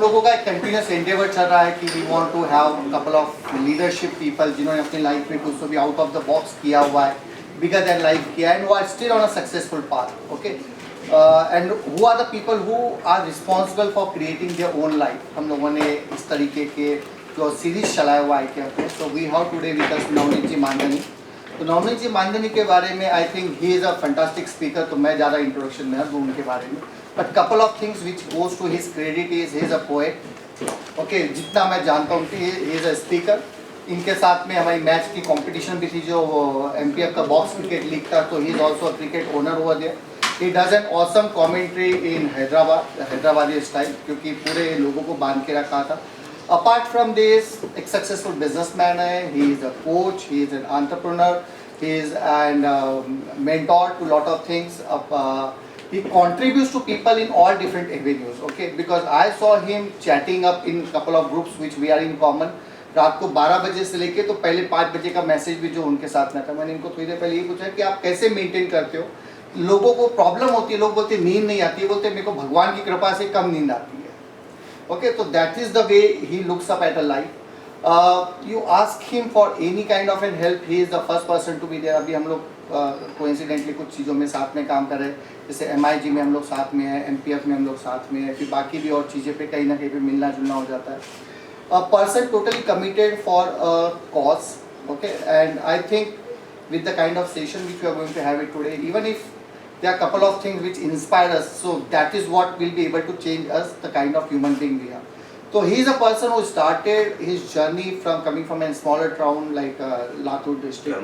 लोगों का एक कंटिन्यूस एंडेवर चल रहा है कि we want to have couple of leadership people जिन्होंने अपनी लाइफ में कुछ तो भी आउट ऑफ द बॉक्स किया हुआ है, बिगर देन लाइफ किया है, एंड वो are still on a successful path. Okay, and who are the people who are responsible for creating their own life. हम लोगों ने इस तरीके के जो सीरीज चलाया हुआ है क्या. So we have today with us Navneet ji Mandni. तो नवनीत जी मांडनी के बारे में I think he is a fantastic speaker, तो मैं ज़्यादा इंट्रोडक्शन न दूँ उनके बारे में. But couple of things which goes to his credit is he is a poet. Okay, जितना मैं जानता हूँ कि ही इज़ अ स्पीकर. इनके साथ में हमारी मैच की कंपटीशन भी थी जो MPF का बॉक्स क्रिकेट लीग था, तो he is also a cricket owner over there. He does an awesome commentary in Hyderabadi style, क्योंकि पूरे लोगों को बांध के रखा था. Apart from this, एक सक्सेसफुल बिजनेसमैन है. ही is a coach, he is an entrepreneur, he is and mentor to lot of things. He contributes to people in all different avenues. Okay, because I saw him chatting up in couple of groups which we are in common. रात को 12 बजे से लेके तो पहले 5 बजे का message भी जो उनके साथ में था. मैंने इनको थोड़ी देर पहले ये पूछा कि आप कैसे मेंटेन करते हो. लोगों को प्रॉब्लम होती है, लोग बोलते हैं नींद नहीं आती है, बोलते मेरे को भगवान की कृपा से कम नींद आती है. ओके, तो that is the way he looks up at a life. You ask him for any kind of an help, he is the first person to be there. अभी हम लोग coincidentally कुछ चीज़ों में साथ में काम कर रहे हैं, जैसे MIG में हम लोग साथ में हैं, MPF में हम लोग साथ में हैं, फिर बाकी भी और चीज़ें पे कहीं ना कहीं पे मिलना जुलना हो जाता है. A person totally committed for a cause. Okay, and I think with the kind of session which we are going to have it today, even if there are a couple of things which inspire us, so that is what will be able to change us, the kind of human being we are. So he is a person who started his journey from coming from a smaller town like Latur district,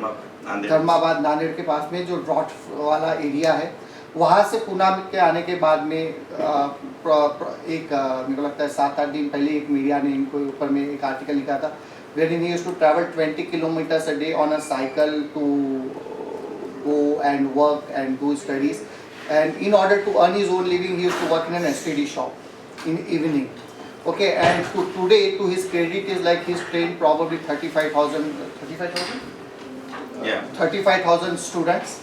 Dharmabad Nanded के पास में जो drought वाला area है, वहाँ से पुणे के आने के बाद में एक मेरे को लगता है 7-8 दिन पहले एक मीडिया ने इनको ऊपर में एक आर्टिकल लिखा था, wherein he used to travel 20 kilometers a day on a cycle to go and work and do studies, and in order to earn his own living he used to work in an STD shop in evening. Okay, and today to his credit is like he's trained probably 35,000 Yeah. 35,000 students.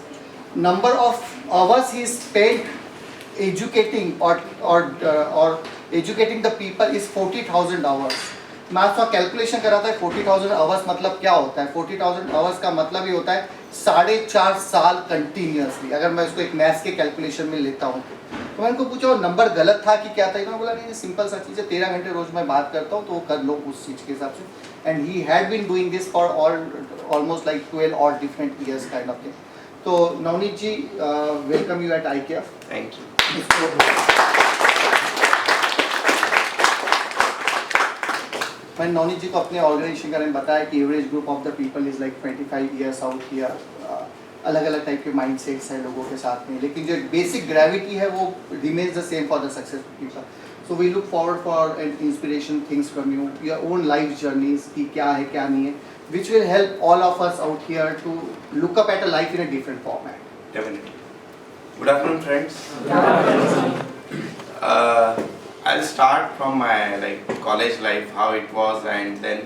Number of hours he spent educating or educating the people is 40,000 hours. मैं आज का calculation कर रहा था 40,000 hours मतलब क्या होता है. 40,000 आवर्स का मतलब ये होता है 4.5 साल कंटिन्यूसली. अगर मैं इसको एक मैथ्स के कैलकुलेशन में लेता हूँ तो मैं इनको पूछा नंबर गलत था कि क्या था. इन्होंने बोला नहीं, सिंपल सा चीज़ है, 13 घंटे रोज मैं बात करता हूँ तो वो कर लो उस चीज़ के हिसाब से. And he had been doing this for almost like 12 or different years kind of thing. तो Navneet ji, welcome you at IKF. Thank you. मैंने नवनीत जी को अपने ऑर्गेनाइजेशन के बारे में बताया कि average group of the people is like 25 years out here. अलग अलग टाइप के माइंड सेट्स हैं लोगों के साथ में, लेकिन जो बेसिक ग्रेविटी है वो remains the same for the successful people. So we look forward for an inspiration things from you, your own life journeys की क्या है क्या नहीं है, which will help all of us out here to look up at a life in a different format. Definitely. Good afternoon, friends. I'll start from my college life, how it was, and then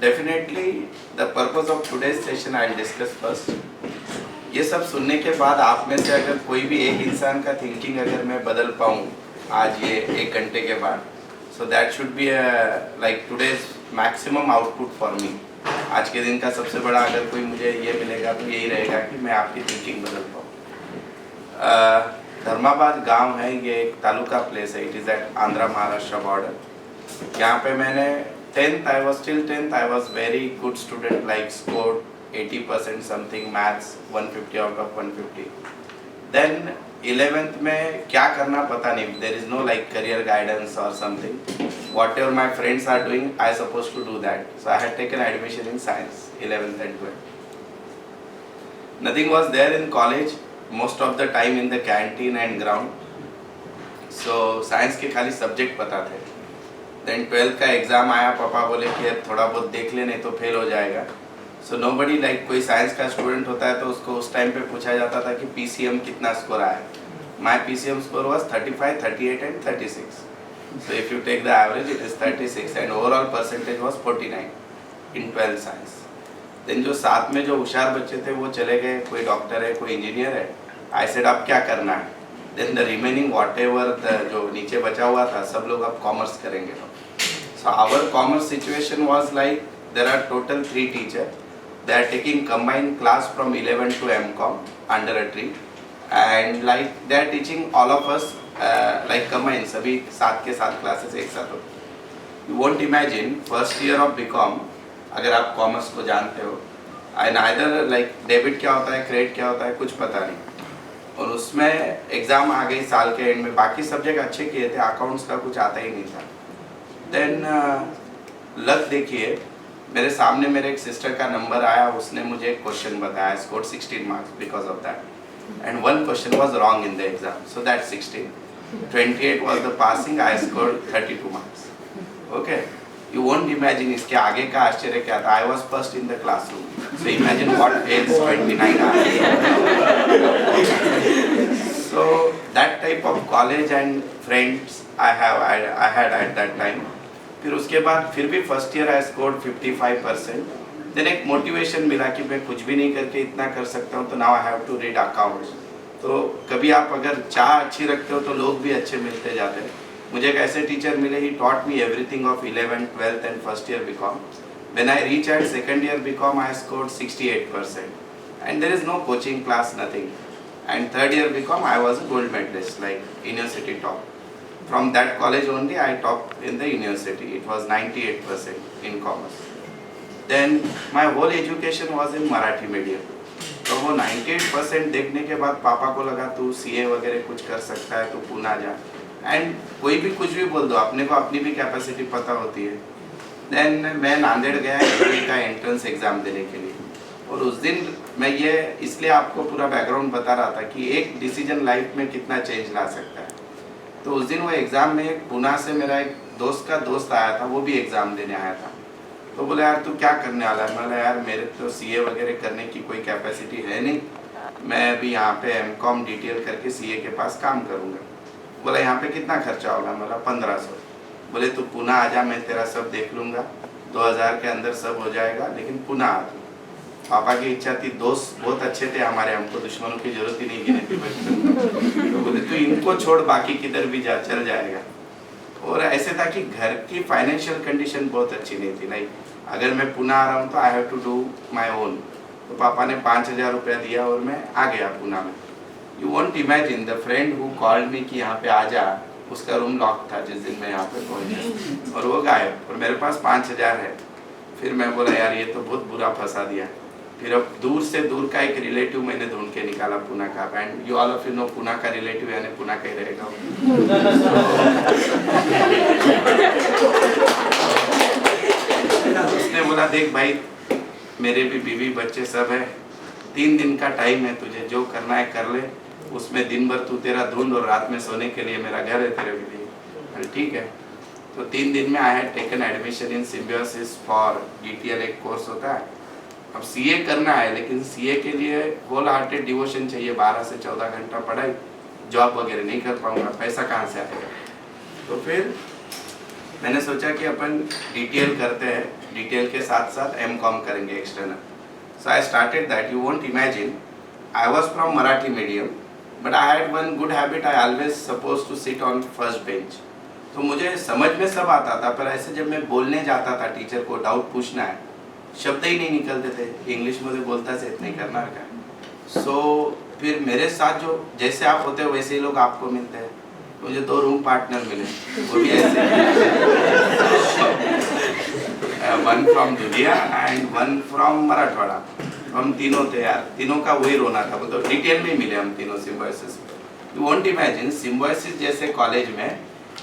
definitely the purpose of today's session I'll discuss first. ये सब सुनने के बाद आप में से अगर कोई भी एक इंसान का थिंकिंग अगर मैं बदल पाऊँ आज ये 1 घंटे के बाद, so that should be like today's maximum output for me. आज के दिन का सबसे बड़ा अगर कोई मुझे ये मिलेगा तो यही रहेगा कि मैं आपकी थिंकिंग बदल पाऊँ. धर्माबाद गांव है, ये एक तालुका प्लेस है. It is at Andhra Maharashtra border. यहाँ पे मैंने 10th, I was still 10th, I was very good student, like scored 80% something maths, 150 out of 150. Then 11th में क्या करना पता नहीं. There is no like career guidance or something. Whatever my friends are doing, I supposed to do that. So I had taken admission in science, 11th and 12th. Nothing was there in college. Most of the time in the canteen and ground. So science के खाली subject पता थे. Then 12th का exam आया, पापा बोले कि थोड़ा बहुत देख ले नहीं तो फेल हो जाएगा. So nobody like कोई साइंस का स्टूडेंट होता है तो उसको उस टाइम पे पूछा जाता था कि PCM कितना स्कोर आया. My PCM score was 35, 38 and 36. So if you take the average it is 36 and overall percentage was 49 in 12th science. Then जो साथ में जो होशियार बच्चे थे वो चले गए, कोई डॉक्टर है कोई इंजीनियर है. I said अब क्या करना है. Then the remaining whatever जो नीचे बचा हुआ था सब लोग अब कॉमर्स करेंगे। So our commerce situation was like there are total 3 teacher, they are taking combined class from 11 to MCom under a tree, and like they are teaching all of us like combined, सभी साथ के साथ classes एक साथ होते। You won't imagine first year of BCom, अगर आप commerce को जानते हो, and either like डेबिट क्या होता है, क्रेडिट क्या होता है, कुछ पता नहीं, और उसमें एग्जाम आ गई साल के एंड में, बाकी सब्जेक्ट अच्छे किए थे, अकाउंट्स का कुछ आता ही नहीं था। देन लक देखिए, मेरे सामने मेरे एक सिस्टर का नंबर आया, उसने मुझे एक क्वेश्चन बताया, score 16 marks because of that, and one question was wrong in the exam, so that 16, 28 was the passing, I scored 32 marks. Okay, you won't imagine इसके आगे का आश्चर्य क्या था। I was first in the classroom, so imagine what else 29 so that type of college and friends I had eight that time. फिर उसके बाद फिर भी first year I scored 55%। Then एक मोटिवेशन मिला कि मैं कुछ भी नहीं करके इतना कर सकता हूँ, तो now I have to read accounts. तो कभी आप अगर चाह अच्छी रखते हो तो लोग भी अच्छे मिलते जाते हैं। मुझे एक ऐसे टीचर मिले, he taught me everything of 11th, 12th and first year BCom। When I reach at second year BCom I scored 68% and there is no coaching class, nothing. And third year BCom I was a gold medallist, like university top. From that college only I topped in the university. It was 98% in commerce. Then my whole education was in Marathi medium. तो वो 98% देखने के बाद पापा को लगा तू CA वगैरह कुछ कर सकता है, तू पुणे जा। एंड कोई भी कुछ भी बोल दो, अपने को अपनी भी कैपेसिटी पता होती है। देन मैं नांदेड़ गया एग्री का एंट्रेंस एग्जाम देने के लिए, और उस दिन मैं ये इसलिए आपको पूरा बैकग्राउंड बता रहा था कि एक डिसीजन लाइफ में कितना चेंज ला सकता है। तो उस दिन वो एग्ज़ाम में पुणे से मेरा एक दोस्त का दोस्त आया था, वो भी एग्ज़ाम देने आया था। तो बोला यार तू क्या करने वाला है? बोला यार मेरे तो CA वगैरह करने की कोई कैपेसिटी है नहीं, मैं अभी यहाँ पे MCom DTL करके CA के पास काम करूँगा। बोला यहाँ पे कितना खर्चा होगा? बोला 1500। बोले तू पुणे आ जा, मैं तेरा सब देख लूँगा, 2000 के अंदर सब हो जाएगा, लेकिन पुणे आ तू। पापा की इच्छा थी, दोस्त बहुत अच्छे थे हमारे, हमको दुश्मनों की जरूरत ही नहीं गिनी थी बचपन। तो बोले तू इनको छोड़, बाकी किधर भी जा, चल जाएगा। और ऐसे था कि घर की फाइनेंशियल कंडीशन बहुत अच्छी नहीं थी, लाइक अगर मैं पुणे आ रहा हूँ तो I have to do my own. तो पापा ने 5000 रुपया दिया और मैं आ गया पुणे में। You want imagine the friend who called me कि यहाँ पे आ जा, उसका रूम लॉक था जिस दिन मैं यहाँ पे पहुँचा, और वो गायब, और मेरे पास 5000 है। फिर मैं बोला यार ये तो बहुत बुरा फंसा दिया। फिर अब दूर से दूर का एक रिलेटिव मैंने ढूंढ के निकाला पुणे का, and you all of you know Pune का रिलेटिव यानी पुणे का ही रहेगा। उसने बोला देख भाई, मेरे भी बीवी बच्चे सब है, 3 दिन का टाइम है, तुझे जो करना है कर ले, उसमें दिन भर तू तेरा ढूंढ, और रात में सोने के लिए मेरा घर है तेरे लिए। ठीक है। तो 3 दिन में I had taken admission in symbiosis for DTL, एक कोर्स होता है। अब CA करना है, लेकिन CA के लिए होल हार्टेड डिवोशन चाहिए, 12 से 14 घंटा पढ़ाई, जॉब वगैरह नहीं कर पाऊंगा, पैसा कहाँ से आएगा। तो फिर मैंने सोचा कि अपन DTL करते हैं, DTL के साथ साथ MCom करेंगे external. So I started that. You won't imagine, I was from Marathi medium, but I had one good habit, I always suppose to sit on first bench. तो मुझे समझ में सब आता था, पर ऐसे जब मैं बोलने जाता था, टीचर को डाउट पूछना है, शब्द ही नहीं निकलते थे, इंग्लिश में बोलता से इतना ही करना का। सो फिर मेरे साथ जो जैसे आप होते हो वैसे ही लोग आपको मिलते हैं। मुझे 2 रूम पार्टनर मिले, वो भी ऐसे, वन फ्रॉम दुधिया एंड वन फ्रॉम मराठवाड़ा। हम तीनों थे यार, तीनों का वही रोना था। तो डिटेल में मिले हम तीनों Symbiosis. You won't imagine, Symbiosis जैसे कॉलेज में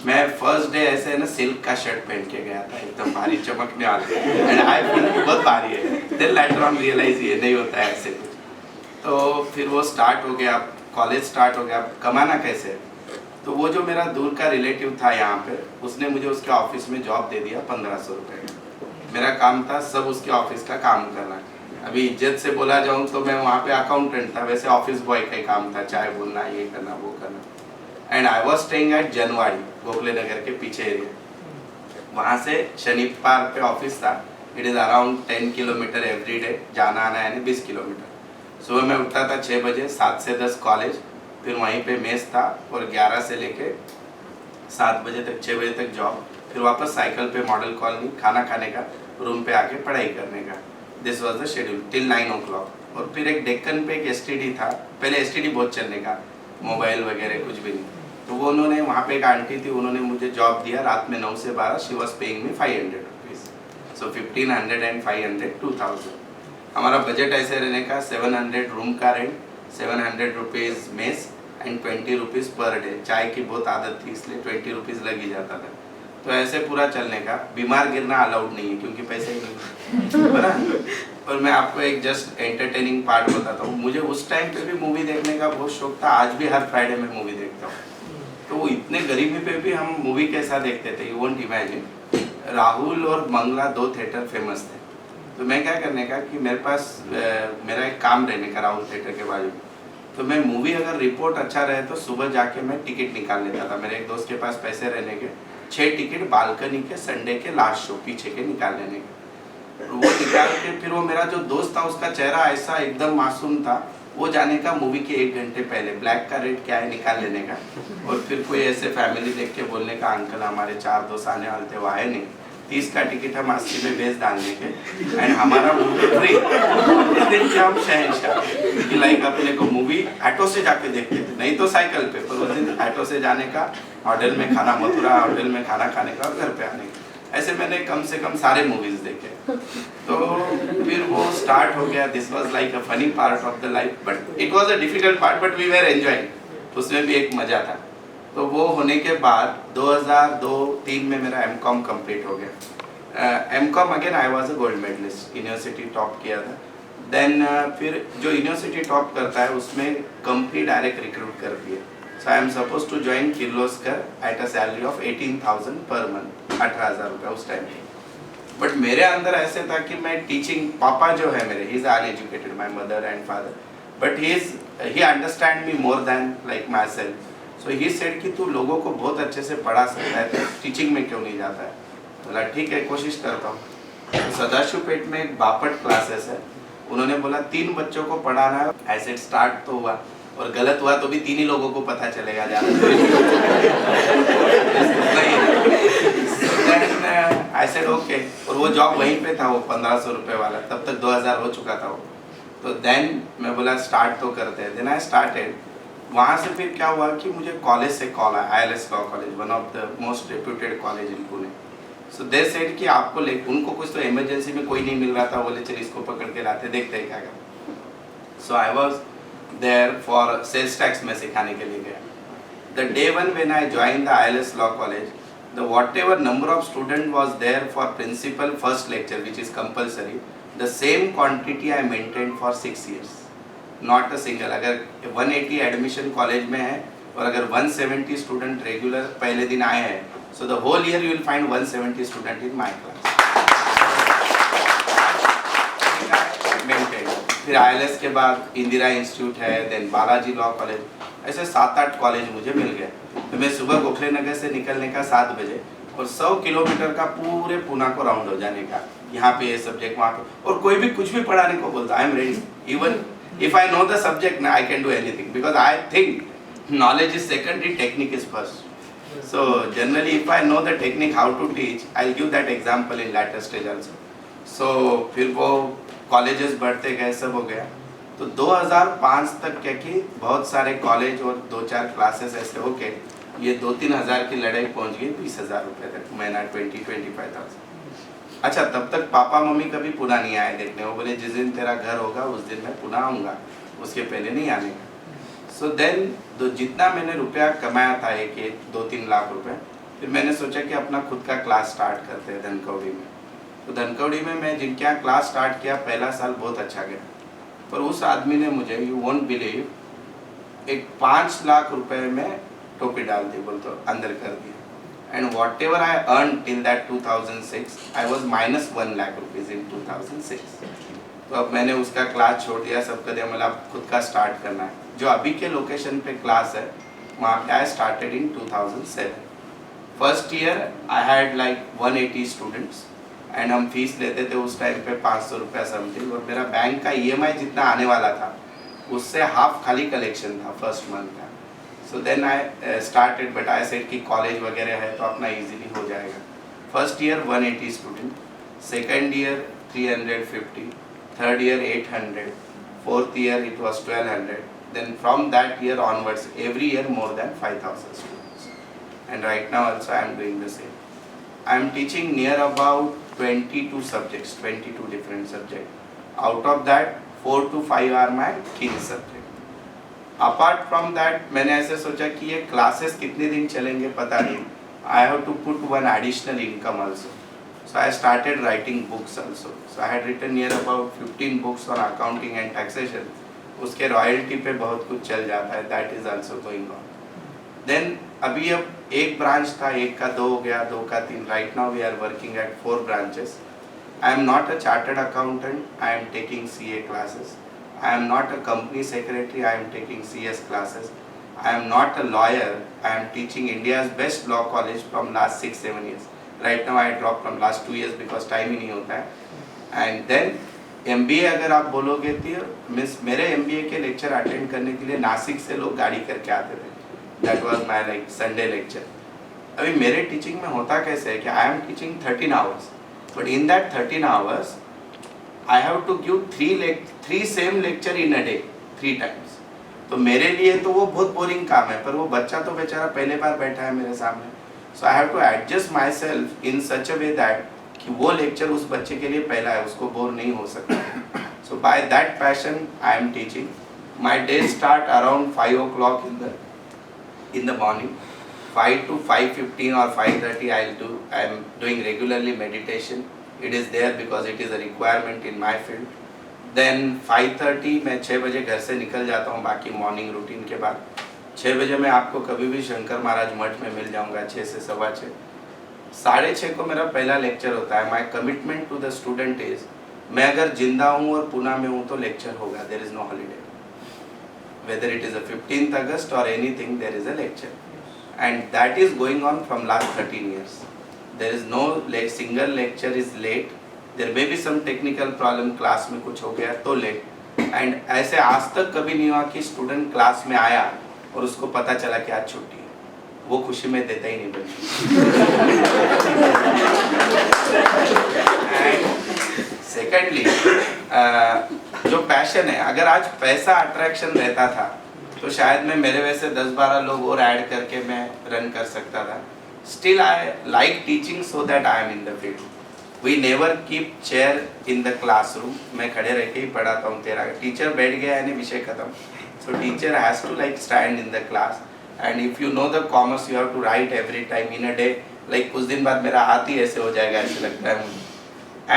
मैं फर्स्ट डे ऐसे ना सिल्क का शर्ट पहन के गया था, एकदम भारी चमकने वाला, एंड आई फील बहुत भारी है। देन लेटर ऑन रियलाइज ये नहीं होता है ऐसे कुछ। तो फिर वो स्टार्ट हो गया, कॉलेज स्टार्ट हो गया, कमाना कैसे। तो वो जो मेरा दूर का रिलेटिव था यहाँ पे, उसने मुझे उसके ऑफिस में जॉब दे दिया 1500 रुपये का। मेरा काम था सब उसके ऑफिस का काम करना। अभी इज्जत से बोला जाऊँ तो मैं वहाँ पे अकाउंटेंट था, वैसे ऑफिस बॉय का ही काम था, चाय बोलना, ये करना वो करना। And I was staying at Janwadi, Gokhale Nagar के पीछे एरिया। वहाँ से शनि पार्क पे ऑफिस था। It is around 10 kilometre every day, जाना आना यानी 20 किलोमीटर। सुबह मैं उठता था 6 बजे, 7 से 10 कॉलेज, फिर वहीं पे मेस था और 11 से लेके 7 बजे तक 6 बजे तक जॉब, फिर वापस साइकिल पे मॉडल कॉलोनी खाना खाने का, रूम पे आके पढ़ाई करने का। This was the schedule till 9 o'clock। और फिर एक डेक्कन पे एक एसटीडी था, पहले एसटीडी बहुत चलने का, मोबाइल वगैरह कुछ भी नहीं, तो वो उन्होंने वहाँ पे एक आंटी थी, उन्होंने मुझे जॉब दिया रात में 9 से 12। She was paying me 500 rupees. So 1500 and 500 2000। हमारा बजट ऐसे रहने का 700 रूम का rent, 700 rupees mess and 20 rupees per day. चाय की बहुत आदत थी इसलिए 20 रुपीज़ लग ही जाता था। तो ऐसे पूरा चलने का। बीमार गिरना अलाउड नहीं है क्योंकि पैसे ही नहीं है ना। और मैं आपको एक जस्ट एंटरटेनिंग पार्ट बताता हूँ। मुझे उस टाइम पे भी मूवी देखने का बहुत शौक था, आज भी हर फ्राइडे में मूवी देखता हूँ। तो वो इतने गरीबी पे भी हम मूवी कैसा देखते थे, यू वोंट इमेजिन। राहुल और मंगला 2 थिएटर फेमस थे, तो मैं क्या करने का कि मेरे पास मेरा एक काम रहने का राहुल थिएटर के बाजू में, तो मैं मूवी अगर रिपोर्ट अच्छा रहे तो सुबह जाके मैं टिकट निकाल लेता था। मेरे एक दोस्त के पास पैसे रहने के 6 टिकट बालकनी के संडे के लास्ट शो पीछे के निकाल लेने के। वो निकाल के फिर वो मेरा जो दोस्त था उसका चेहरा ऐसा एकदम मासूम था, वो जाने का मूवी के 1 घंटे पहले ब्लैक का रेट क्या है निकाल लेने का। और फिर कोई ऐसे फैमिली देख के बोलने का अंकल हमारे 4 दोस्त आने वाले थे, वो आए नहीं, 30 का टिकट हम 80 में बेच डालने के एंड हमारा मूवी फ्री। इस दिन के हम शहंशाह कि लाइक अपने को मूवी ऑटो से जाके देखते थे, नहीं तो साइकिल पे, पर उस दिन ऑटो से जाने का, होटल में खाना, मथुरा होटल में खाना खाने का और घर पे आने का। ऐसे मैंने कम से कम सारे मूवीज देखे। तो फिर वो स्टार्ट हो गया। This was like a funny part of the life, but it was a difficult part, but we were enjoying. उसमें भी एक मजा था। तो वो होने के बाद 2002-03 में मेरा एमकॉम कंप्लीट हो गया। MCom again I was a gold medallist, university top किया था। देन फिर जो यूनिवर्सिटी टॉप करता है उसमें कंपनी डायरेक्ट रिक्रूट करती है। So I am suppose to join Kirloskar at a salary of 18,000 per month, 18,000 रुपये उस टाइम। बट मेरे अंदर ऐसे था कि मैं टीचिंग, पापा जो है मेरे, he is uneducated, my mother and father, but he understand me more than like my self. So he said कि तू लोगों को बहुत अच्छे से पढ़ा सकता है, तो टीचिंग में क्यों नहीं जाता है। बोला ठीक है, कोशिश करता हूँ। तो सदाशिवपेट में एक बापट क्लासेस है, उन्होंने बोला 3 बच्चों को पढ़ाना है। ऐसे स्टार्ट तो हुआ, और गलत हुआ तो भी 3 ही लोगों को पता चलेगा ज़्यादा। I said okay. और वो जॉब वहीं पे था, वो 1500 रुपये वाला, तब तक 2000 हो चुका था वो। तो देन मैं बोला स्टार्ट तो करते हैं। Then I started. वहाँ से फिर क्या हुआ कि मुझे कॉलेज से कॉल आया, ILS law college, one of the most reputed college in Pune. So they said कि आपको ले, उनको कुछ तो इमरजेंसी में कोई नहीं मिल रहा था, बोले चल इसको पकड़ के लाते, देखते हैं क्या कर। So I was there for sales tax में सिखाने के लिए गया। The day one when I join the ILS law college, the whatever number of student was there for principal first lecture, which is compulsory, the same quantity I maintained for 6 years, not a single। अगर 180 admission college में है और अगर 170 student regular पहले दिन आए हैं, so the whole year you will find 170 student in my class। फिर ILS के बाद इंदिरा इंस्टीट्यूट है, देन बालाजी लॉ कॉलेज, ऐसे 7-8 कॉलेज मुझे मिल गए। तो मैं सुबह गोखले नगर से निकलने का 7 बजे और 100 किलोमीटर का पूरे पूना को राउंड हो जाने का, यहाँ पे ये सब्जेक्ट, वहाँ पे, और कोई भी कुछ भी पढ़ाने को बोलता, I am ready. Even if I know the subject I can do anything, because I think knowledge is secondary, technique is first. So generally if I know the technique how to teach, I will give that example in later stage also. सो फिर वो colleges बढ़ते गए, सब हो गया। तो 2005 तक क्या कि बहुत सारे कॉलेज और 2-4 क्लासेस ऐसे हो के ये 2-3 हज़ार की लड़ाई पहुंच गई 20,000 रुपये तक, महीना 20-25,000। अच्छा, तब तक पापा मम्मी कभी पुणे नहीं आए देखने। वो बोले जिस दिन तेरा घर होगा उस दिन मैं पुणे आऊँगा, उसके पहले नहीं आने का। सो देन तो जितना मैंने रुपया कमाया था, 1-2-3 लाख रुपए, फिर मैंने सोचा कि अपना खुद का क्लास स्टार्ट करते हैं धनकौड़ी में। तो धनकौड़ी में मैं जिनके यहाँ क्लास स्टार्ट किया, पहला साल बहुत अच्छा गया, पर उस आदमी ने मुझे, यू वोंट बिलीव, एक 5 लाख रुपए में टोपी डाल दी, बोल तो अंदर कर दिया। And what ever I earn till that 2006, I was -1 lakh rupees in 2006। तो अब मैंने उसका क्लास छोड़ दिया, सब कर दिया, मतलब खुद का स्टार्ट करना है। जो अभी के लोकेशन पे क्लास है, वहाँ पे I started in 2007। First year I had like 180 students and हम फीस लेते थे उस टाइम पे 500 रुपया समथिंग, और मेरा बैंक का EMI जितना आने वाला था उससे हाफ खाली कलेक्शन था फर्स्ट मंथ का। So then I started, but I said कि कॉलेज वगैरह है तो अपना इजीली हो जाएगा. First year 180 student, second year 350, third year 800, fourth year it was 1200. Then from that year onwards, every year more than 5,000 students. And right now also I am doing the same. I am teaching near about 22 subjects, 22 different subjects. Out of that 4 to 5 are my key subject. Apart from that, मैंने ऐसे सोचा कि ये classes कितने दिन चलेंगे पता नहीं. I have to put one additional income also. So I started writing books also. So I had written near about 15 books on accounting and taxation. उसके रॉयल्टी पे बहुत कुछ चल जाता है. That is also going on. Then अभी अब एक ब्रांच था, एक का 2 हो गया, 2 का 3. Right now we are working at 4 branches. I am not a chartered accountant. I am taking CA classes. I am not a company secretary. I am taking CS classes. I am not a lawyer. I am teaching India's best law college from last 6-7 years. Right now I dropped from last 2 years because time ही नहीं होता है. And then MBA अगर आप बोलोगे तो miss मेरे MBA के lecture attend करने के लिए नासिक से लोग गाड़ी करके आते थे. That was my like Sunday lecture. अभी मेरे टीचिंग में होता कैसे है कि I am teaching 13 hours, but in that 13 hours I have to give 3 same lecture in a day 3 times. तो मेरे लिए तो वो बहुत बोरिंग काम है, पर वो बच्चा तो बेचारा पहले बार बैठा है मेरे सामने. So I have to adjust myself in such a way that कि वो लेक्चर उस बच्चे के लिए पहला है, उसको बोर नहीं हो सकता. So by that passion I am teaching. My days start around 5 o'clock in the morning. 5 to 5:15 or 5:30 I am doing regularly meditation. It is there because it is a requirement in my field. Then 5:30 मैं 6 बजे घर से निकल जाता हूँ बाकी morning routine के बाद. 6 बजे मैं आपको कभी भी शंकर महाराज मठ में मिल जाऊंगा 6 से 6:15. 6:30 को मेरा पहला लेक्चर होता है. My commitment to the student is, मैं अगर जिंदा हूँ और पुणे में हूँ तो लेक्चर होगा. There is no holiday. Whether it is a 15th August और anything, there is a lecture. And that is going on from last 13 years. There is no single lecture is late. There may be some technical problem, class में कुछ हो गया तो late. And ऐसे आज तक कभी नहीं हुआ कि स्टूडेंट क्लास में आया और उसको पता चला कि आज छुट्टी है. वो खुशी में देता ही नहीं बच्चे. सेकेंडली जो पैशन है, अगर आज पैसा अट्रैक्शन रहता था तो शायद मैं मेरे वैसे 10-12 लोग और ऐड करके मैं रन कर सकता था. Still I like teaching so that I am in the field. We never keep chair in the classroom. मैं खड़े रह के ही पढ़ाता हूँ. तेरा टीचर बैठ गया यानी विषय खत्म. So teacher has to like stand in the class, and if you know the commerce you have to write every time in a day. Like कुछ दिन बाद मेरा हाथ ही ऐसे हो जाएगा ऐसे लगता है मुझे.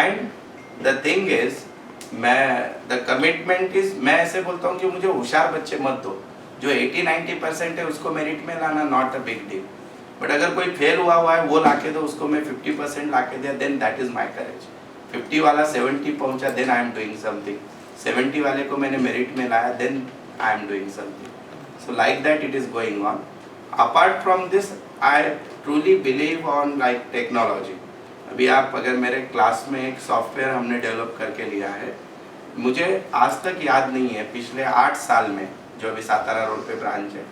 And the thing is, the commitment is, मैं ऐसे बोलता हूँ कि मुझे होशियार बच्चे मत दो. जो 80-90% है उसको मेरिट में लाना not a big deal. But अगर कोई फेल हुआ है वो लाके दो, उसको मैं 50% लाके दिया, then that is my courage. 50 वाला 70 पहुँचा, then I am doing something. 70 वाले को मैंने मेरिट में लाया, then I am doing something. So like that it is going on. Apart from this, I truly believe on like technology. अभी आप अगर मेरे क्लास में एक सॉफ्टवेयर हमने डेवलप करके लिया है, मुझे आज तक याद नहीं है पिछले 8 साल में, जो अभी सातारा रोड पे ब्रांच है,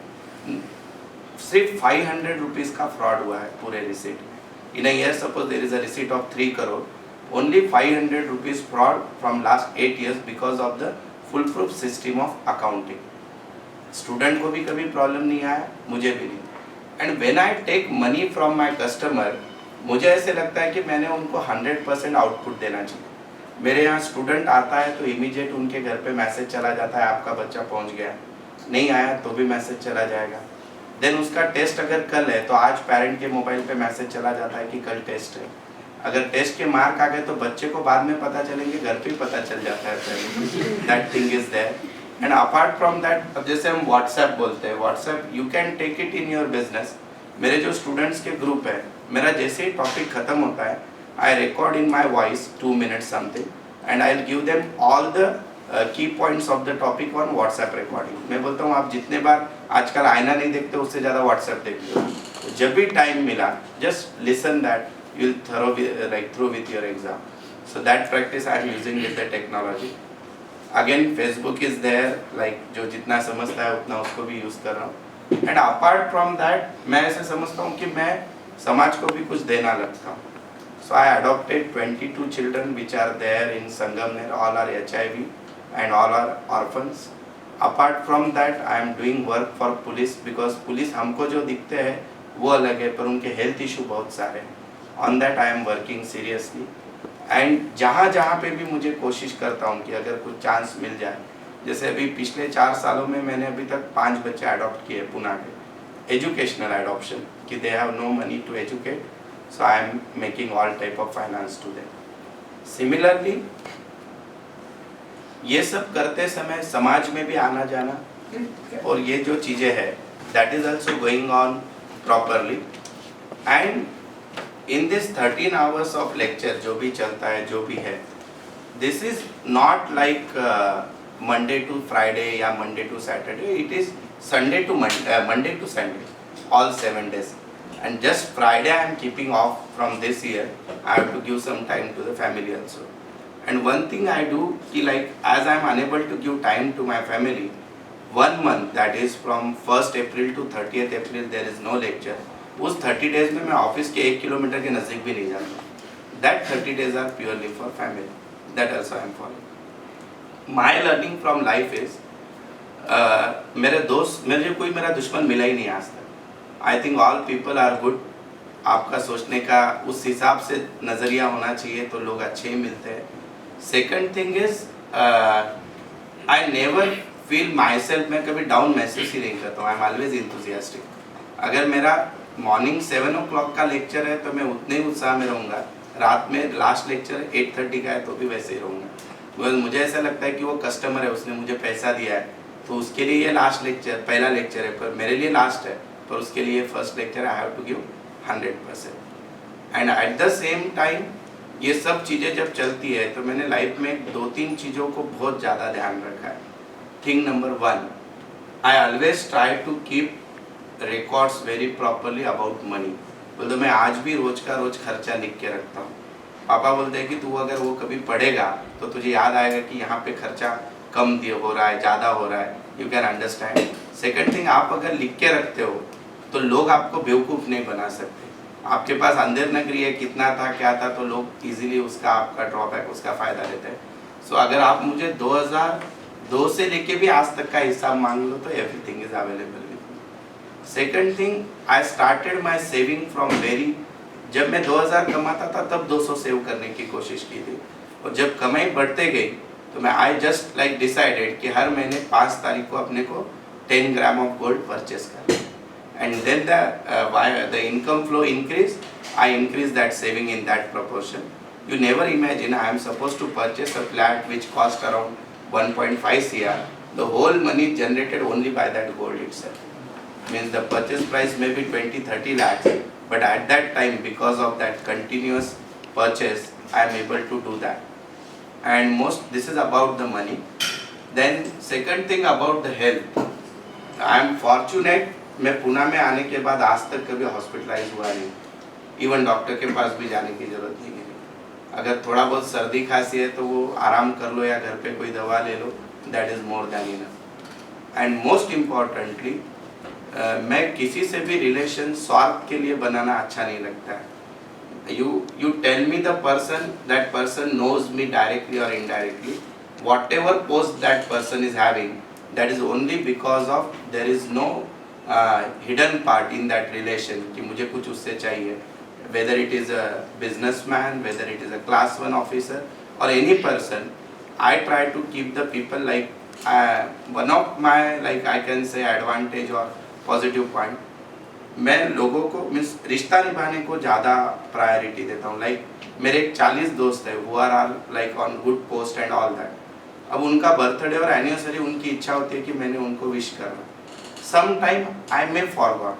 सिर्फ 500 रुपीज़ का फ्रॉड हुआ है पूरे रिसीट में. In a year suppose there is a receipt of 3 crore, only 500 rupees fraud from last 8 years because of the full proof system of accounting. Student को भी कभी प्रॉब्लम नहीं आया, मुझे भी नहीं. And when I take money from my customer, मुझे ऐसे लगता है कि मैंने उनको 100% आउटपुट देना चाहिए. मेरे यहाँ स्टूडेंट आता है तो इमीडिएट उनके घर पे मैसेज चला जाता है आपका बच्चा पहुँच गया. नहीं आया तो भी मैसेज चला जाएगा. देन उसका टेस्ट अगर कल है तो आज पेरेंट के मोबाइल पे मैसेज चला जाता है कि कल टेस्ट है. अगर टेस्ट के मार्क आ गए तो बच्चे को बाद में पता चलेंगे, घर पे पता चल जाता है. That thing is there. And apart from that, अब जैसे हम व्हाट्सएप बोलते हैं, WhatsApp you can take it in your business. मेरे जो स्टूडेंट्स के ग्रुप है, मेरा जैसे ही टॉपिक खत्म होता है, I record in my voice 2 minutes something, and I will give them all the key points of the topic on WhatsApp recording. मैं बोलता हूँ आप जितने बार आजकल आईना नहीं देखते उससे ज़्यादा व्हाट्सएप देखते हो. तो जब भी टाइम मिला, just listen that, you will through with your exam. So that practice I am using with the technology. Again Facebook is there, like जो जितना समझता है उतना उसको भी यूज़ कर रहा हूँ. एंड अपार्ट फ्रॉम दैट मैं ऐसे समझता हूँ कि मैं समाज को भी कुछ देना लगता हूँ. So I adopted 22 children which are there in Sangamner. All are HIV and all are orphans. Apart from that, I am doing work for police because police हमको जो दिखते हैं वो अलग है पर उनके health issue बहुत सारे हैं. On that I am working seriously. And जहाँ पे भी मुझे कोशिश करता हूँ कि अगर कुछ चांस मिल जाए, जैसे अभी पिछले 4 सालों में मैंने अभी तक 5 बच्चे अडॉप्ट किए पुणे के, एजुकेशनल अडॉप्शन, कि they have no money to educate, so I am making all type of finance to them. Similarly, ये सब करते समय समाज में भी आना जाना और ये जो चीज़ें हैं that is also going on properly. And in this 13 hours of lecture जो भी चलता है जो भी है, this is not like Monday to Friday या Monday to Saturday. It is Sunday to Monday to Sunday, all 7 days. And just Friday I am keeping off from this year. I have to give some time to the family also. And one thing I do, like as I am unable to give time to my family, 1 month, that is from 1st April to 30th April, there is no lecture. उस 30 days में मैं office के 1 kilometre के नज़दीक भी नहीं जाता. That 30 days are purely for family. That also I am following. My learning from life is, मेरे कोई मेरा दुश्मन मिला ही नहीं आज तक. I think all people are good. आपका सोचने का उस हिसाब से नज़रिया होना चाहिए तो लोग अच्छे ही मिलते हैं. Second thing is, I never feel myself, मैं कभी डाउन महसूस ही नहीं करता हूँ. I am always enthusiastic. अगर मेरा मॉर्निंग 7 o'clock का लेक्चर है तो मैं उतने ही उत्साह में रहूँगा. रात में लास्ट लेक्चर 8:30 का है तो भी वैसे ही रहूँगा. बिकॉज मुझे ऐसा लगता है कि वो कस्टमर है, उसने मुझे पैसा दिया है तो उसके लिए ये लास्ट लेक्चर, पहला लेक्चर है पर मेरे लिए लास्ट है, पर उसके लिए first lecture I have to give 100%. And at the same time ये सब चीज़ें जब चलती है तो मैंने लाइफ में 2-3 चीज़ों को बहुत ज़्यादा ध्यान रखा है. Thing number 1, I always try to keep records very properly about money. बोलते मैं आज भी रोज का रोज खर्चा लिख के रखता हूँ. पापा बोलते हैं कि तू अगर वो कभी पढ़ेगा तो तुझे याद आएगा कि यहाँ पे खर्चा कम हो रहा है, ज़्यादा हो रहा है. You can understand. Second thing, आप अगर लिख के रखते हो तो लोग आपको बेवकूफ़ नहीं बना सकते. आपके पास अंधेर नगरी है, कितना था क्या था, तो लोग इजीली उसका आपका ड्रॉबैक, उसका फ़ायदा लेते हैं. सो अगर आप मुझे 2002 से लेके भी आज तक का हिसाब मांग लो तो everything is available with me. Second thing, I started my saving from very, जब मैं 2000 कमाता था तब 200 सेव करने की कोशिश की थी, और जब कमाई बढ़ते गई तो मैं आई जस्ट लाइक डिसाइडेड कि हर महीने 5 तारीख को अपने को 10 ग्राम ऑफ गोल्ड परचेस करना. And then the income flow increased, I increased that saving in that proportion. You never imagine I am supposed to purchase a flat which cost around 1.5 CR. The whole money generated only by that gold itself. Means the purchase price may be 20-30 lakhs, but at that time, because of that continuous purchase, I am able to do that. And this is about the money. Then second thing about the health. I am fortunate. मैं पुणे में आने के बाद आज तक कभी hospitalise हुआ नहीं. इवन डॉक्टर के पास भी जाने की ज़रूरत नहीं है. अगर थोड़ा बहुत सर्दी खांसी है तो वो आराम कर लो या घर पे कोई दवा ले लो, that is more than enough. And most importantly, मैं किसी से भी रिलेशन स्वार्थ के लिए बनाना अच्छा नहीं लगता है. you tell me the person, that person knows me directly or indirectly. Whatever post that person is having, that is only because of there is no hidden part in that relation कि मुझे कुछ उससे चाहिए. Whether it is a businessman, whether it is a class 1 officer or any person, I try to keep the people like one of my, like I can say, advantage or positive point. मैं लोगों को means रिश्ता निभाने को ज़्यादा priority देता हूँ. Like मेरे 40 दोस्त है who are all like on good post and all that. अब उनका बर्थडे और एनिवर्सरी उनकी इच्छा होती है कि मैंने उनको विश करना. Sometime I may forgot.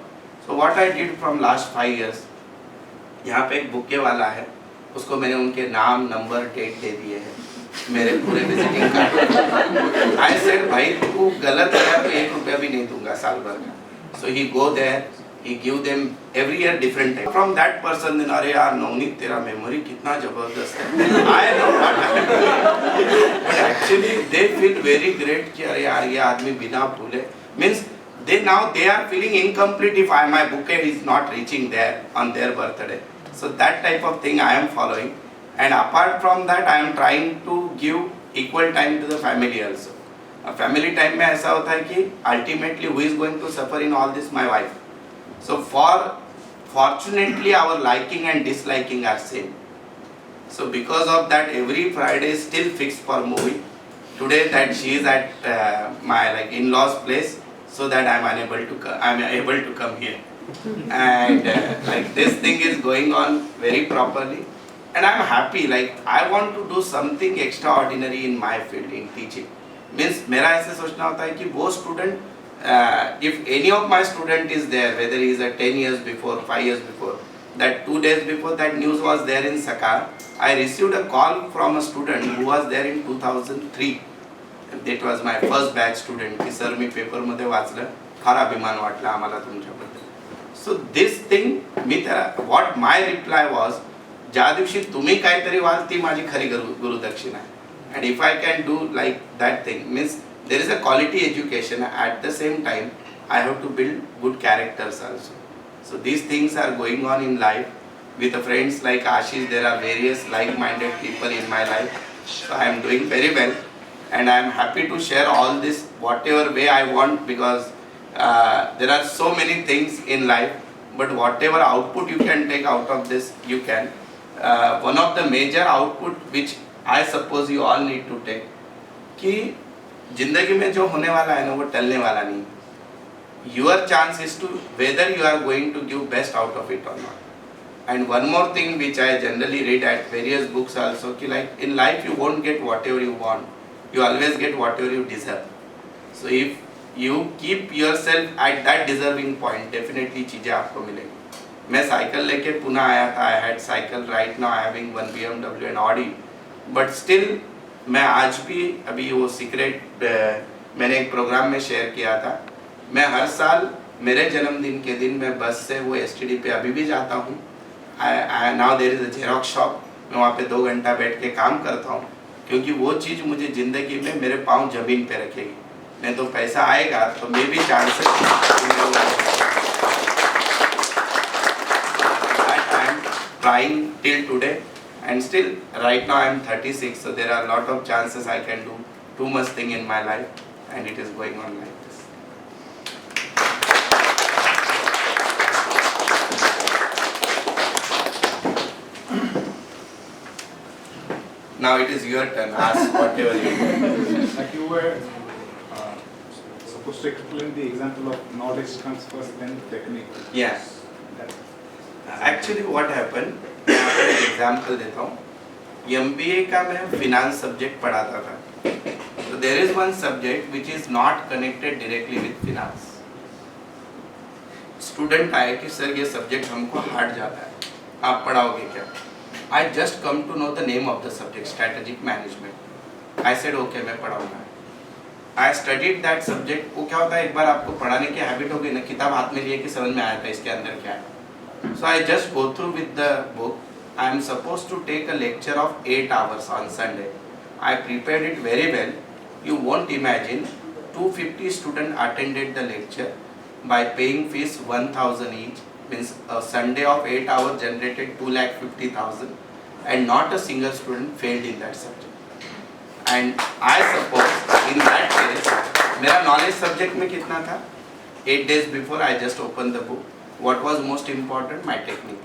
So what I did from last 5 years, यहाँ पे एक बुके वाला है, उसको मैंने उनके नाम, नंबर, डेट दे दिए हैं, मेरे पूरे विजिटिंग कार्ड. I said भाई तू गलत है तो 1 रुपया भी नहीं दूंगा साल भर का. So he go there, he give them every year different type. From that person then अरे यार नवनीत तेरा मेमोरी कितना जबरदस्त है. I know what happened. But actually they feel very great कि अरे यार ये आदमी बिना भूले, means they are feeling incomplete if my bouquet is not reaching there on their birthday. So that type of thing I am following, and apart from that I am trying to give equal time to the family also. Family time में ऐसा होता है कि ultimately who is going to suffer in all this? My wife. So fortunately our liking and disliking are same. So because of that, every Friday is still fixed for movie. Today that she is at my in-laws place, so that I am able to come here. And this thing is going on very properly, and I am happy. I want to do something extraordinary in my field in teaching. Means मेरा ऐसे सोचना होता है कि वो student, if any of my student is there, whether he is 10 years before, 5 years before, that 2 days before that news was there in Sakar, I received a call from a student who was there in 2003. That was my first batch student. की sir मी paper मध्ये वाचलं, फार अभिमान वाटला आम्हाला तुमच्याबद्दल. So this thing, मी त्याला what my reply was, ज्या दिवशी तुम्ही काहीतरी व्हाल ती माझी खरी गुरुदक्षिणा आहे. And if I can do like that thing, means there is a quality education. At the same time, I have to build good characters also. So these things are going on in life. With the friends like Ashish, there are various like-minded people in my life. So I am doing very well, and I am happy to share all this whatever way I want, because there are so many things in life, but whatever output you can take out of this, you can. One of the major output which I suppose you all need to take, कि जिंदगी में जो होने वाला है ना वो टलने वाला नहीं. Your chance is to whether you are going to give best out of it or not. And one more thing which I generally read at various books also, कि like in life you won't get whatever you want, you always get whatever you deserve. So if you keep yourself at that deserving point, definitely चीजें आपको मिलेंगी. मैं cycle लेके पुणे आया था. I had cycle. Right now I having one BMW and Audi. But still मैं आज भी अभी वो सीक्रेट मैंने एक प्रोग्राम में शेयर किया था. मैं हर साल मेरे जन्मदिन के दिन मैं बस से वो STD पे अभी भी जाता हूँ. Now there is a Xerox shop. मैं वहाँ पे 2 घंटा बैठ के काम करता हूँ, क्योंकि वो चीज़ मुझे ज़िंदगी में मेरे पाँव ज़मीन पे रखेगी. नहीं तो पैसा आएगा तो मे भी chances trying till today, and still right now I am 36, so there are a lot of chances I can do too much thing in my life, and it is going on like this. Now it is your turn. Ask whatever you want. Like you were supposed to explain the example of knowledge comes first, then technique. Yeah. That, Actually what happened, मैं आपको एक example देता हूँ. MBA का मैं finance subject पढ़ाता था. So there is one subject which is not connected directly with finance. Student आए कि सर ये सब्जेक्ट हमको हार्ड जाता है, आप पढ़ाओगे क्या? I just come to know the name of the subject, strategic management. I said okay, मैं पढ़ाऊंगा. I studied that subject. वो क्या होता है, एक बार आपको पढ़ाने की हैबिट हो गई ना, किताब हाथ में लिए कि समझ में आया था इसके अंदर क्या है. So I just go through with the book. I am supposed to take a lecture of 8 hours on Sunday. I prepared it very well. You won't imagine, 250 students attended the lecture by paying fees 1,000 each. Means a Sunday of 8 hours generated 2,50,000, and not a single student failed in that subject. And I suppose in that case, मेरा knowledge subject में कितना था? 8 days before I just opened the book. What was most important? My technique.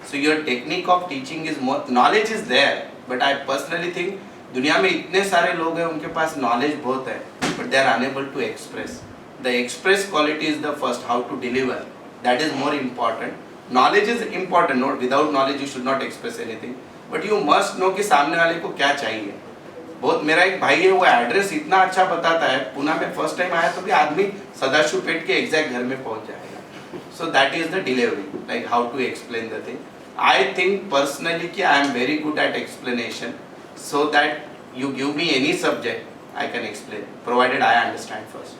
So your technique of teaching is more. Knowledge is there, but I personally think दुनिया में इतने सारे लोग हैं, उनके पास knowledge बहुत है, but they are unable to express. The express quality is the first. How to deliver? That is more important. Knowledge is important. Not without knowledge you should not express anything. But you must know कि सामने वाले को क्या चाहिए. बहुत मेरा एक भाई है, वो एड्रेस इतना अच्छा बताता है. पुणे में फर्स्ट टाइम आया तो भी आदमी सदाशिव पेट के एग्जैक्ट घर में पहुंच जाएगा. So that is the delivery, like how to explain the thing. I think personally कि I am very good at explanation, so that you give me any subject, I can explain, provided I understand first.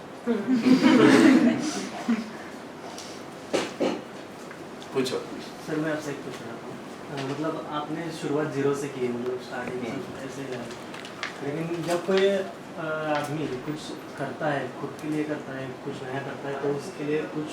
पूछो. Sir मैं आपसे एक पूछ रहा था, मतलब आपने शुरुआत 0 से की है, मतलब स्टार्टिंग ऐसे लेकिन जब कोई आदमी कुछ करता है, खुद के लिए करता है, कुछ नया करता है, तो उसके लिए कुछ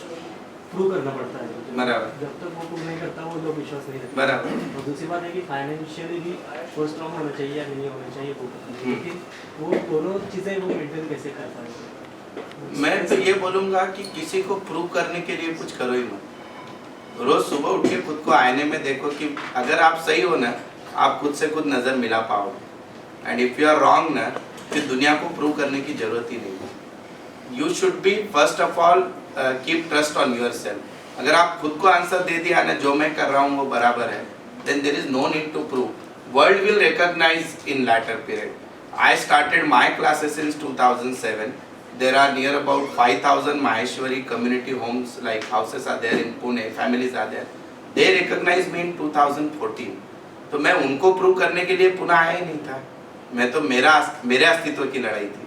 प्रूव करना पड़ता है। बराबर। जब तक वो प्रूव नहीं करता वो लोग विश्वास नहीं रखते। बराबर। और दूसरी बात है कि फाइनेंशियली भी वो स्ट्रॉन्ग होना चाहिए या नहीं होना चाहिए वो, लेकिन वो दोनों चीज़ें वो मेंटेन कैसे कर पाएंगे? मैं तो ये बोलूँगा कि किसी को प्रूव करने के लिए कुछ करो ही मत। रोज सुबह उठ के खुद को आईने में देखो कि अगर आप सही हो ना, आप खुद से खुद नज़र मिला पाओगे। And if you are wrong ना, फिर दुनिया को प्रूव करने की जरूरत ही नहीं है। You should be first of all keep trust on your self. अगर आप खुद को आंसर दे दिया ना, जो मैं कर रहा हूँ वो बराबर है, then there is no need to prove. World will recognise in latter period. I started my classes since 2007. There are near about 5,000 Maheshwari community homes, like houses are there in Pune, families are there. They recognized me in 2014. तो मैं उनको prove करने के लिए पुनः आया ही नहीं था. मैं तो मेरे अस्तित्व की लड़ाई थी.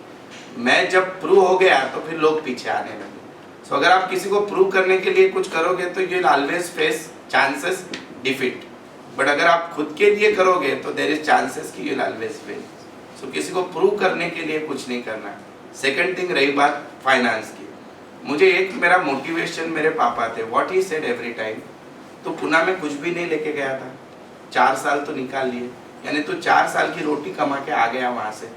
मैं जब प्रूव हो गया तो फिर लोग पीछे आने लगे. सो अगर आप किसी को प्रूव करने के लिए कुछ करोगे तो you will always face chances defeat. But अगर आप खुद के लिए करोगे तो देयर इज चांसेस कि यू विल ऑलवेज विन. सो किसी को प्रूव करने के लिए कुछ नहीं करना है. सेकंड थिंग, रही बात फाइनेंस की, मुझे एक मेरा मोटिवेशन मेरे पापा थे. What he said every time, तो पुणे में कुछ भी नहीं लेके गया था, 4 साल तो निकाल लिए, यानी तो 4 साल की रोटी कमा के आ गया वहाँ से.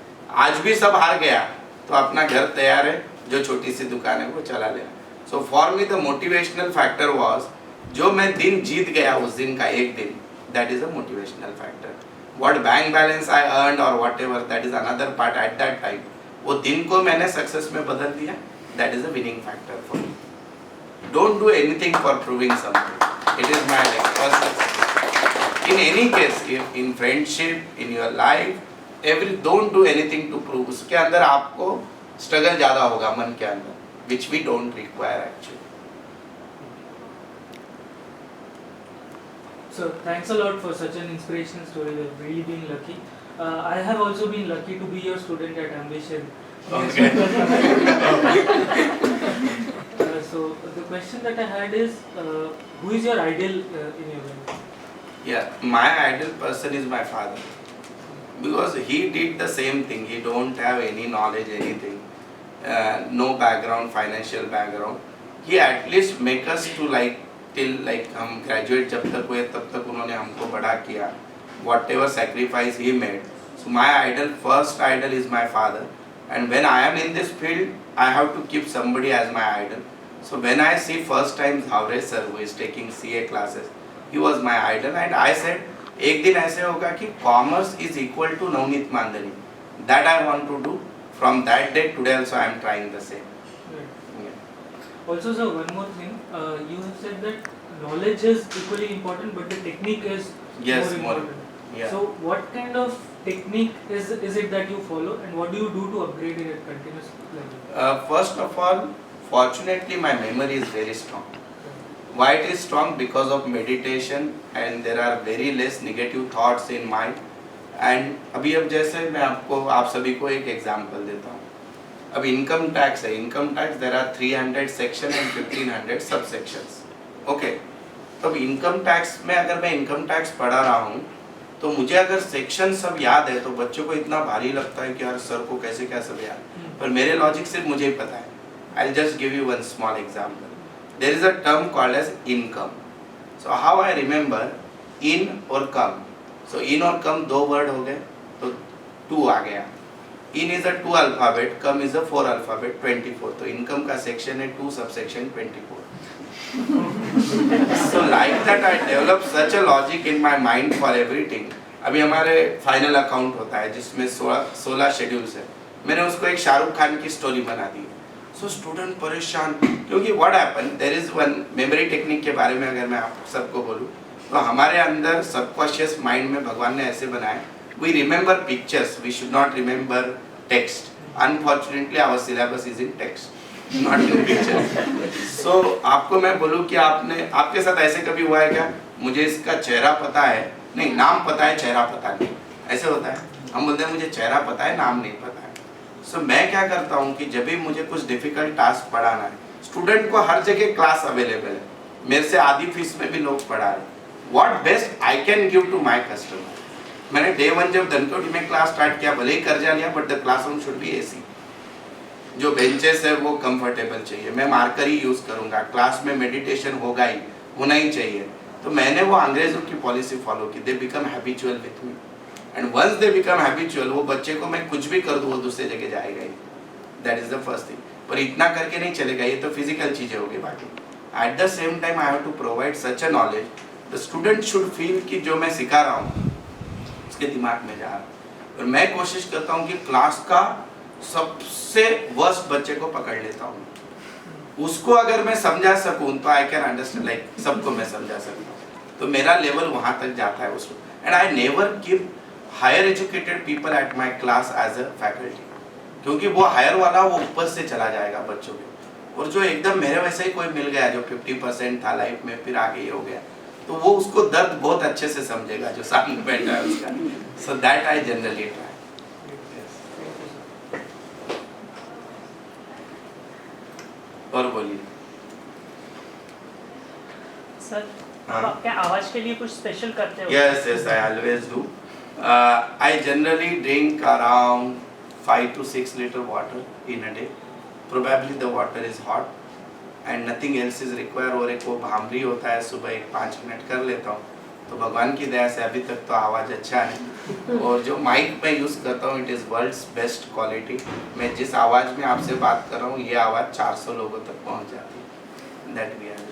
आज भी सब हार गया तो अपना घर तैयार है, जो छोटी सी दुकान है वो चला लेना. So for me the motivational factor was, जो मैं दिन जीत गया उस दिन का एक दिन, that is a motivational factor. What bank balance I earned or whatever, that is another part at that time. वो दिन को मैंने सक्सेस में बदल दिया, that is a winning factor for me. Don't do anything for proving something. It is my personal. In any case, in friendship, in your life, don't do anything to prove. उसके अंदर आपको struggle ज़्यादा होगा मन के अंदर, which we don't require actually. So thanks a lot for such an inspirational story. You've really been lucky. I have also been lucky to be your student at Ambition. Okay. So the question that I had is, who is your idol in your life? Yeah, my ideal person is my father, because he did the same thing. He don't have any knowledge, anything, no background, financial background. He at least make us to like till like हम graduate जब तक हुए तब तक उन्होंने हमको बड़ा किया. Whatever sacrifice he made. So my idol, first idol is my father. And when I am in this field, I have to keep somebody as my idol. So when I see first time Havre sir who is taking CA classes, he was my idol, and I said, एक दिन ऐसे होगा कि commerce is equal to Navneet Mandani. That I want to do. From that day, today also I am trying the same. Right. Yeah. Also, sir, one more thing. You have said that knowledge is equally important, but the technique is Yes, more more. important. Yeah. So, what kind of technique is it that you follow, and what do you do to upgrade it at continuous level? First of all, fortunately my memory is very strong. Why it is strong? Because of meditation, and there are very less negative thoughts in mind. And अभी अब जैसे मैं आपको आप सभी को एक example देता हूँ. अब इनकम टैक्स है. Income tax there are 300 section and 1500 sub sections. Okay, तो अब इनकम टैक्स में अगर मैं इनकम टैक्स पढ़ा रहा हूँ तो मुझे अगर सेक्शन सब याद है तो बच्चों को इतना भारी लगता है कि यार सर को कैसे क्या सब याद. पर मेरे लॉजिक सिर्फ मुझे ही पता है. I will just give you one small example. There is a term called as income. So how I remember in or come. So in or come दो word हो गए तो 2 आ गया. In is a 2 alphabet, come is a 4 alphabet, 24. तो income का section है 2 subsection 24. So like that I develop such a logic in my mind for everything. अभी हमारे फाइनल अकाउंट होता है जिसमें 16 शेड्यूल्स है. मैंने उसको एक शाहरुख खान की स्टोरी बना दी. सो स्टूडेंट परेशान, क्योंकि what happen, there is one memory technique के बारे में अगर मैं आप सबको बोलूँ तो हमारे अंदर सबकॉन्शियस माइंड में भगवान ने ऐसे बनाया, we remember pictures, we should not remember text. Unfortunately our syllabus is in text, not in pictures. So आपको मैं बोलूँ कि आपके साथ ऐसे कभी हुआ है क्या, मुझे इसका चेहरा पता है, नहीं नाम पता है, चेहरा पता नहीं, ऐसे होता है. हम बोलते हैं मुझे चेहरा पता है, नाम नहीं पता है. सो मैं क्या करता हूँ कि जब भी मुझे कुछ डिफिकल्ट टास्क पढ़ाना है, स्टूडेंट को हर जगह क्लास अवेलेबल है, मेरे से आधी फीस में भी लोग पढ़ा रहे. What best I can give to my customer, मैंने डे 1 जब धनकोटी में क्लास स्टार्ट किया, भले ही कर्जा लिया, but the classroom should be AC. जो बेंचेस है वो कंफर्टेबल चाहिए, मैं मार्कर ही यूज करूंगा, क्लास में मेडिटेशन होगा ही, होना ही चाहिए। तो मैंने वो अंग्रेजों की पॉलिसी फॉलो की, they become habitual with me, and once they become habitual, वो बच्चे को मैं कुछ भी कर दूं वो दूसरे जगह जाएगा ही। That is the first thing. पर इतना करके नहीं चलेगा, ये तो फिजिकल चीजें होगी। बाकी at the same time I have to provide such a knowledge, the student should feel कि जो मैं सिखा रहा हूँ उसके दिमाग में जा रहा है। और मैं कोशिश करता हूँ कि क्लास का सबसे वर्स्ट बच्चे को पकड़ लेता हूँ, उसको अगर मैं समझा सकूँ तो आई कैन अंडरस्टैंड, लाइक सबको मैं समझा सकता हूँ, तो मेरा लेवल वहाँ तक जाता है उसको। And I never give higher educated people at my class as a faculty, क्योंकि वो हायर वाला वो ऊपर से चला जाएगा बच्चों के, और जो एकदम मेरे वैसे ही कोई मिल गया जो 50% था लाइफ में, फिर आगे ये हो गया, तो वो उसको दर्द बहुत अच्छे से समझेगा जो सामने बैठा है उसका। सो दैट आई जनरली ट्राई। और बोलिए सर, हाँ। आप क्या आवाज के लिए कुछ स्पेशल करते हो? Yes, yes, I always do. I generally drink around 5 to 6 liter water in a day. Probably the water is hot and nothing else is required. और एक वो भामरी होता है, सुबह एक 5 मिनट कर लेता हूँ, तो भगवान की दया से अभी तक तो आवाज़ अच्छा है। और जो माइक मैं यूज़ करता हूँ, it is world's best quality. मैं जिस आवाज़ में आपसे बात कर रहा हूँ, ये आवाज़ 400 लोगों तक पहुँच जाती है। That we are.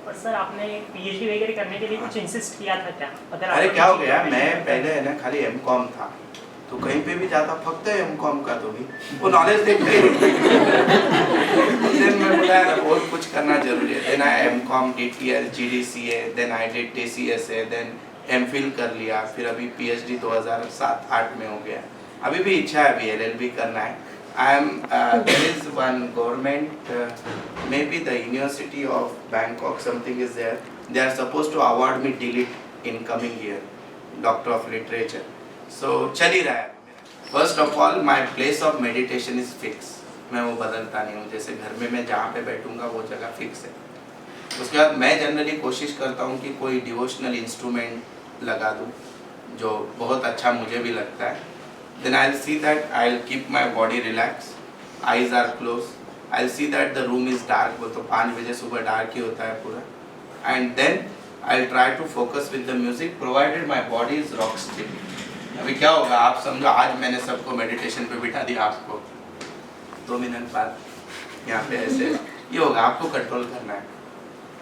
और सर, आपने पीएचडी वगैरह करने के लिए कुछ इंसिस्ट किया था क्या? अगर अरे आपको क्या हो PhD गया, करने मैं की- पहले है ना खाली एमकॉम था, तो कहीं पे भी जाता फक्त एमकॉम का, तो भी वो नॉलेज देखते ही देन मैं बोला यार और कुछ करना जरूरी है। Then I MCom DTL GDCA, then I did TCSA, then MPhil कर लिया, फिर अभी पीएचडी 2007-8 में हो गया। अभी भी इच्छा है, अभी एलएलबी करना है। I am there is one government, maybe the University of Bangkok, something is there. They are supposed to award me DLit in coming year, Doctor of Literature. So चल ही रहा है। First of all, my place of meditation is fixed. मैं वो बदलता नहीं हूँ, जैसे घर में मैं जहाँ पे बैठूंगा वो जगह फिक्स है। उसके बाद मैं जनरली कोशिश करता हूँ कि कोई डिवोशनल इंस्ट्रूमेंट लगा दूँ जो बहुत अच्छा मुझे भी लगता है। Then I'll see that I'll keep my body relaxed, eyes are closed. I'll see that the room is dark. वो तो 5 बजे सुबह डार्क ही होता है पूरा. And then I'll try to focus with the music, provided my body is rock steady. अभी क्या होगा, आप समझो आज मैंने सबको मेडिटेशन पे बिठा दिया, आपको 2 मिनट बाद यहाँ पे ऐसे ये होगा, आपको कंट्रोल करना है।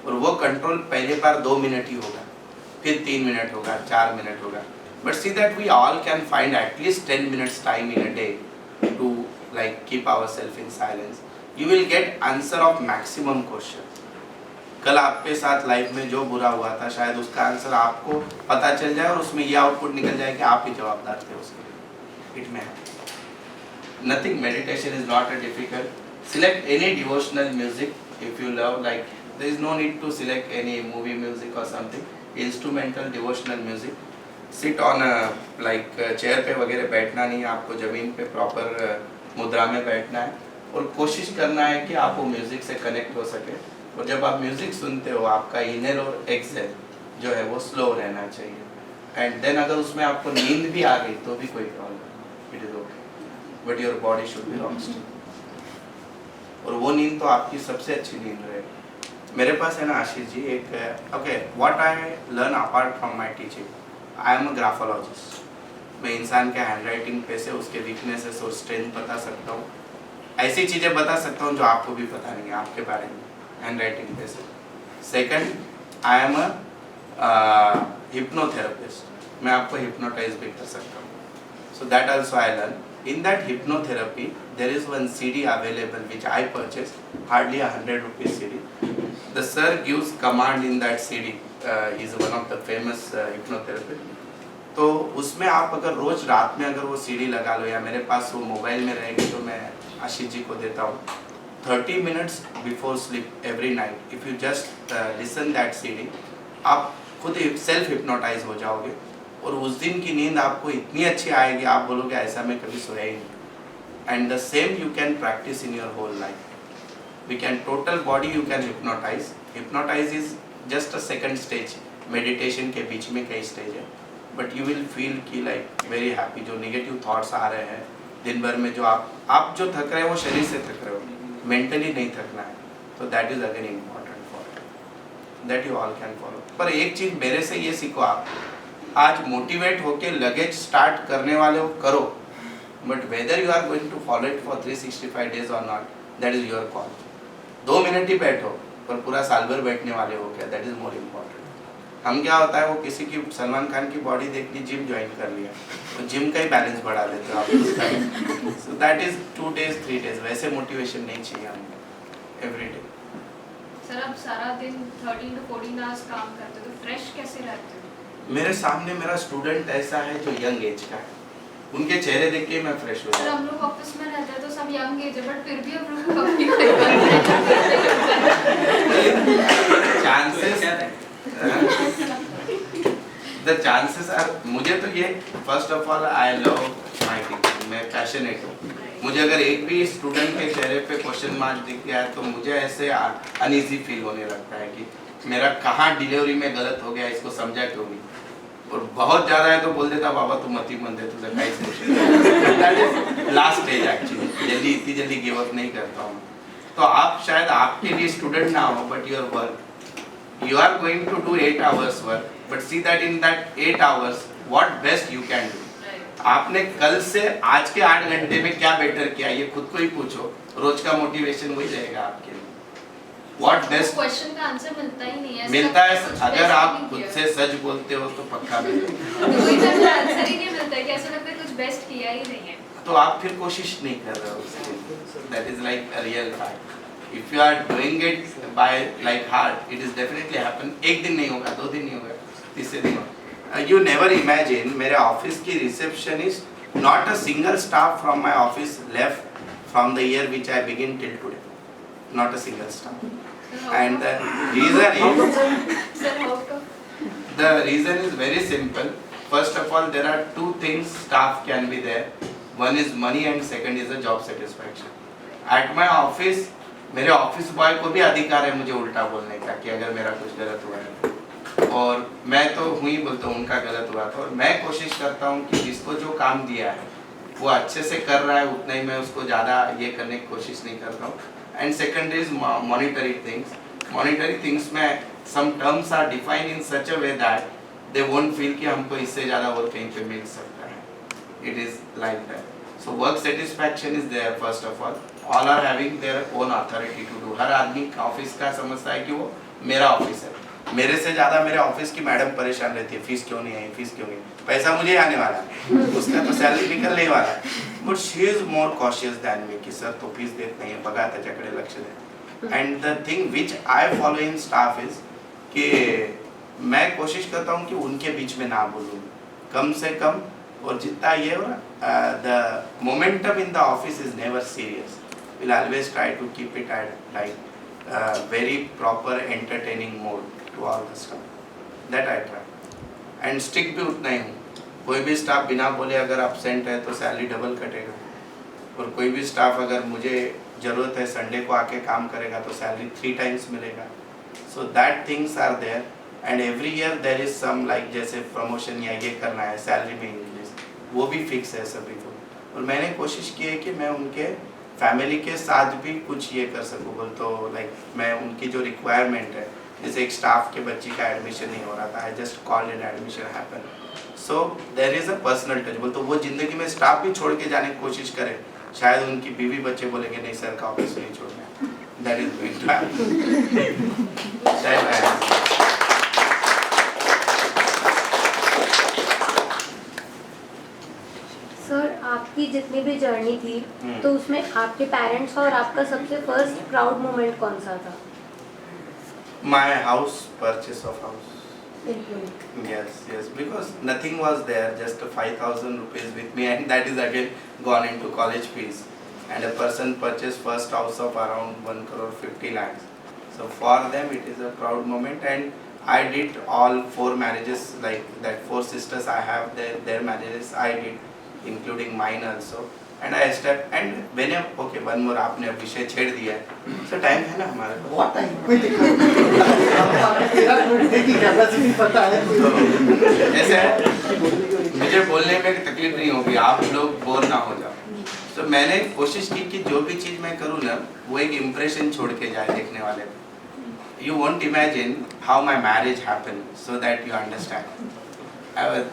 और वो कंट्रोल पहले बार 2 मिनट ही होगा, फिर 3 मिनट होगा, 4 मिनट होगा। But see that we all can find at least 10 minutes time in a day to like keep ourselves in silence. You will get answer of maximum questions. कल आपके साथ life में जो बुरा हुआ था, शायद उसका आंसर आपको पता चल जाए और उसमें ये आउटपुट निकल जाए कि आप ही जवाबदार थे उसके लिए। It may happen. Nothing. Meditation is not a difficult. Select any devotional music if you love. Like there is no need to select any movie music or something. Instrumental devotional music. Sit on like chair पे वगैरह बैठना नहीं है, आपको ज़मीन पे proper मुद्रा में बैठना है और कोशिश करना है कि आप वो म्यूज़िक से कनेक्ट हो सके। और जब आप म्यूज़िक सुनते हो, आपका इनर और एक्सहेल जो है वो स्लो रहना चाहिए। एंड देन अगर उसमें आपको नींद भी आ गई तो भी कोई problem, it is okay, but your body should be rock steady. और वो नींद तो आपकी सबसे अच्छी नींद रहेगी। मेरे पास है ना आशीष जी एक, okay, what I learn apart from my teaching, I am a graphologist. मैं इंसान के हैंडराइटिंग पे से उसके वीकनेसेस और स्ट्रेंथ बता सकता हूँ, ऐसी चीज़ें बता सकता हूँ जो आपको भी पता नहीं है आपके बारे में हैंडराइटिंग पे से। Second, I am a hypnotherapist, मैं आपको हिप्नोटाइज भी कर सकता हूँ। So that also I learn. In that hypnotherapy, there is one CD available which I purchased, hardly 100 rupees CD. The sir gives command in that CD. He is one of the famous hypnotherapist. तो उसमें आप अगर रोज रात में अगर वो CD लगा लो, या मेरे पास वो मोबाइल में रहेगी तो मैं आशीष जी को देता हूँ, 30 minutes before sleep every night, if you just listen that CD, आप खुद सेल्फ हिप्नोटाइज हो जाओगे और उस दिन की नींद आपको इतनी अच्छी आएगी, आप बोलोगे ऐसा मैं कभी सोया ही नहीं। And the same you can practice in your whole life. We can total body you can hypnotize. Hypnotize is just a second stage, meditation के बीच में कई स्टेज है। बट यू विल फील कि लाइक वेरी हैप्पी। जो negative thoughts आ रहे हैं दिन भर में, जो आप जो थक रहे हो वो शरीर से थक रहे हो, मेंटली नहीं थकना है। तो that is again important for that you all can follow. पर एक चीज मेरे से ये सीखो, आप आज मोटिवेट होके लगेज स्टार्ट करने वाले हो, करो, but whether you are going to follow it for 365 days और not, that is your call. 2 minute ही बैठो पर पूरा साल भर बैठने वाले हो क्या, दैट इज मोर इम्पॉर्टेंट। हम क्या होता है, वो किसी की सलमान खान की बॉडी देख ली, जिम ज्वाइन कर लिया, तो जिम का ही बैलेंस बढ़ा देते हो आप। So that is 2 days 3 days, वैसे मोटिवेशन नहीं चाहिए हमें एवरी डे। सर आप सारा दिन 13 to 14 आवर्स काम करते हो, तो फ्रेश कैसे रहते हो? मेरे सामने मेरा स्टूडेंट ऐसा है जो यंग एज का है, उनके चेहरे देख के मैं फ्रेश हो सर जाता हम लोग ऑफिस में रहते हैं तो सब यंग एज है, बट फिर भी हम लोग को कभी नहीं चांसेस द चांसेस आर, मुझे तो ये first of all I love my teaching, मैं पैशनेट हूँ। मुझे अगर एक भी स्टूडेंट के चेहरे पे क्वेश्चन मार्क दिख गया है तो मुझे ऐसे अनईजी फील होने लगता है कि मेरा कहाँ डिलीवरी में गलत हो गया, इसको समझा क्यों नहीं। और बहुत ज़्यादा है तो बोल देता बाबा तू मत ही मन दे, तुझे काई से लास्ट स्टेज एक्चुअली, इतनी जल्दी गिव अप नहीं करता हूँ। तो आप शायद आपके लिए स्टूडेंट ना हो, but your work, you are going to do 8 hours work, but see that in that 8 hours what best you can do। आपने कल से आज के 8 घंटे में क्या बेटर किया, ये खुद को ही पूछो, रोज का मोटिवेशन वही रहेगा आपके लिए। What best क्वेश्चन का आंसर मिलता ही नहीं है, मिलता है, अगर आप खुद से सच बोलते हो तो पक्का मिलेगा। कोई तो आंसर ही नहीं मिलता है कि ऐसा लगता है कुछ बेस्ट किया ही नहीं है, तो आप फिर कोशिश नहीं कर रहे हो उसके लिए, that is like a real fact। If you are doing it by like heart, it is definitely happen। एक दिन नहीं होगा, 2 दिन नहीं होगा, तीसरे दिन होगा। You never imagine, मेरे ऑफिस की receptionist, not a single staff from my office left from the year which I begin till today, not a single staff। And the reason is very simple। First of all, there are 2 things staff can be there, one is money and second is a job satisfaction। At my office, मेरे office boy को भी अधिकार है मुझे उल्टा बोलने का कि अगर मेरा कुछ गलत हुआ है, और मैं तो हूँ ही बोलता हूँ उनका गलत हुआ था, और मैं कोशिश करता हूँ कि जिसको जो काम दिया है वो अच्छे से कर रहा है, उतना ही मैं उसको ज़्यादा ये करने की कोशिश नहीं करता हूँ। And second is monetary things. Monetary things में some terms are defined in such a way that they won't feel कि हमको इससे ज़्यादा और कहीं पे मिल सकता है। It is like that. So work satisfaction is there first of all are having their own authority to do। हर आदमी ऑफिस का समझता है कि वो मेरा ऑफिस है, मेरे से ज़्यादा मेरे ऑफिस की मैडम परेशान रहती है, फीस क्यों नहीं आई, फीस क्यों नहीं, पैसा मुझे आने वाला है, उसका तो सैलरी निकलने वाला है, but she is more cautious than me कि सर तो फीस देते नहीं है, बघा त्याच्याकडे लक्ष दे। And the thing which I follow in staff is कि मैं कोशिश करता हूँ कि उनके बीच में ना बोलूँ कम से कम, और जितना ये हो the momentum in the office is never serious। We'll always try to keep it at like very proper entertaining mode to all the staff, that I try। and stick भी उतना ही हूँ। कोई भी स्टाफ बिना बोले अगर absent है तो सैलरी डबल कटेगा, और कोई भी स्टाफ अगर मुझे ज़रूरत है संडे को आके काम करेगा तो सैलरी 3 times मिलेगा। So that things are there and every year there is some like जैसे प्रमोशन या ये करना है सैलरी में इंक्रीज, वो भी फिक्स है सभी को। और मैंने कोशिश की है कि मैं उनके फैमिली के साथ भी कुछ ये कर सकूँ, बोल तो लाइक मैं उनकी जो रिक्वायरमेंट है, जैसे एक स्टाफ के बच्ची का एडमिशन नहीं हो रहा था, I just call and admission happen, so there is a personal touch. बोल तो वो जिंदगी में स्टाफ भी छोड़ के जाने की कोशिश करे, शायद उनकी बीवी बच्चे बोलेंगे नहीं सर का ऑफिस नहीं छोड़ना, that is going to happen. Sir आपकी जितनी भी जर्नी थी तो उसमें आपके पेरेंट्स और आपका सबसे फर्स्ट प्राउड मोमेंट कौन सा था? My house, purchase of house. Yes, because nothing was there, just 5,000 rupees with me, and that is again gone into college fees. And a person purchased first house of around 1,50,00,000 lakhs. So for them it is a proud moment, and I did all 4 marriages, like that 4 sisters I have, their marriages I did, including mine also. And I stepped and when okay, one more आपने अब विषय छेड़ दिया है, so time है ना हमारे पास? What time? कोई दिक्कत नहीं। तेरा ढूंढने की कैपेसिटी पता है। ऐसे है मुझे बोलने में तकलीफ नहीं होगी, आप लोग बोर ना हो जाओ। तो मैंने कोशिश की कि जो भी चीज़ मैं करूँ ना वो एक इम्प्रेशन छोड़ के जाए देखने वाले पे। You won't imagine how my marriage happened, so that you understand.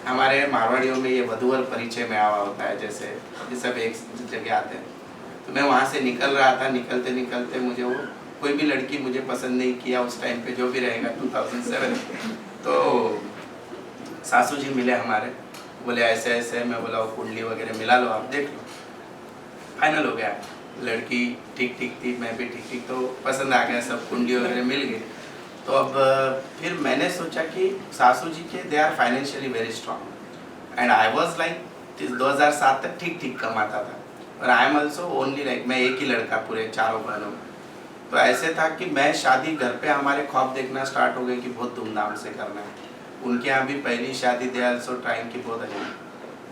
हमारे मारवाड़ियों में ये वधूवर परिचय में आवा होता है, जैसे ये सब एक जगह आते हैं। तो मैं वहाँ से निकल रहा था, निकलते निकलते मुझे वो कोई भी लड़की मुझे पसंद नहीं किया उस टाइम पे, जो भी रहेगा 2007। तो सासू जी मिले हमारे, बोले ऐसे ऐसे, मैं बोला वो कुंडली वगैरह मिला लो, आप देख लो। फाइनल हो गया, लड़की ठीक ठीक थी, मैं भी ठीक ठीक, तो पसंद आ गया, सब कुंडली वगैरह मिल गई। तो अब फिर मैंने सोचा कि सासू जी के they are financially very strong and I was like 2007 तक ठीक ठीक कमाता था, और I am also only like, मैं एक ही लड़का पूरे चारों बहनों में। तो ऐसे था कि मैं शादी घर पे हमारे ख्वाब देखना स्टार्ट हो गए कि बहुत धूमधाम से करना है। उनके यहाँ भी पहली शादी दे आल्सो ट्राइंग की बहुत अच्छी।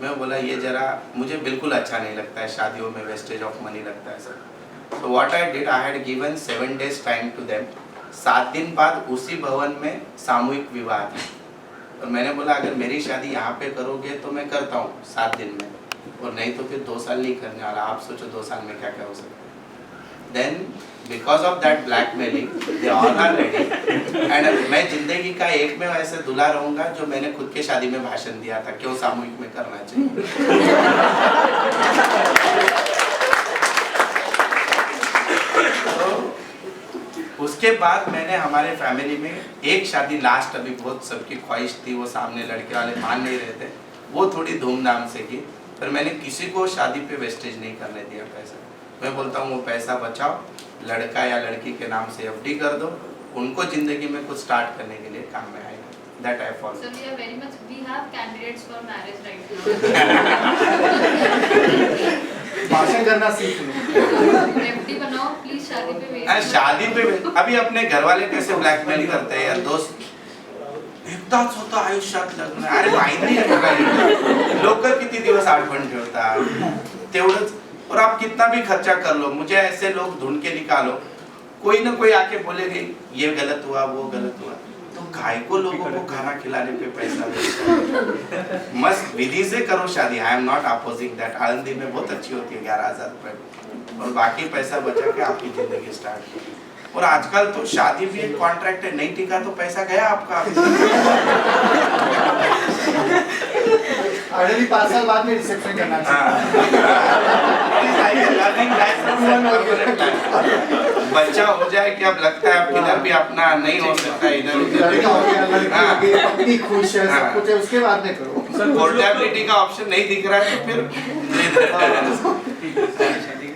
मैं बोला ये जरा मुझे बिल्कुल अच्छा नहीं लगता है, शादियों में वेस्टेज ऑफ मनी लगता है सब। तो what I did, I had given 7 days time to them. 7 दिन बाद उसी भवन में सामूहिक विवाह था, और मैंने बोला अगर मेरी शादी यहाँ पे करोगे तो मैं करता हूँ 7 दिन में, और नहीं तो फिर 2 साल नहीं करने वाला। आप सोचो 2 साल में क्या क्या हो सकता है। Then because of that blackmailing, they all are ready. And मैं जिंदगी का एक में ऐसे दूल्हा रहूंगा जो मैंने खुद के शादी में भाषण दिया था, क्यों सामूहिक में करना चाहिए। तो उसके बाद मैंने हमारे फैमिली में एक शादी लास्ट, अभी बहुत सबकी ख्वाहिश थी, वो सामने लड़के वाले मान नहीं रहे थे, वो थोड़ी धूमधाम से की, पर मैंने किसी को शादी पे वेस्टेज नहीं करने दिया पैसा। मैं बोलता हूँ वो पैसा बचाओ, लड़का या लड़की के नाम से एफडी कर दो, उनको जिंदगी में कुछ स्टार्ट करने के लिए काम में आएगा। That I follow. So we are very much, we have candidates for marriage right now. भाषण करना सीख लो। एफडी बनाओ प्लीज, शादी पे वेस्ट। शादी पे अभी अपने घर वाले कैसे ब्लॅकमेल करते हैं यार, दोस्त एकदाच होतं आयुष्यात लग्न, अरे माहिती आहे का लोक किती दिवस आठवण ठेवतात तेवढंच। और आप कितना भी खर्चा कर लो, मुझे ऐसे लोग ढूंढ के निकालो, कोई ना कोई आके बोलेगे ये गलत हुआ वो गलत हुआ, तो काय को लोगों को खाना खिलाने पे पैसा देते। मस्त विधि से करो शादी, I am not opposing that. Anandi में बहुत अच्छी होती है 11,000 रुपए, और बाकी पैसा बचा के आपकी जिंदगी स्टार्ट करो। और आजकल तो शादी भी एक कॉन्ट्रैक्ट है, नहीं टिका तो पैसा गया आपका। ऑलरेडी 5 साल बाद में रिसेप्शन करना बच्चा हो जाए कि अब लगता है अब किधर भी अपना नहीं हो सकता, इधर लड़का अपनी खुश है, सब कुछ है, उसके बाद में करो। पोर्टेबिलिटी का ऑप्शन नहीं दिख रहा है तो फिर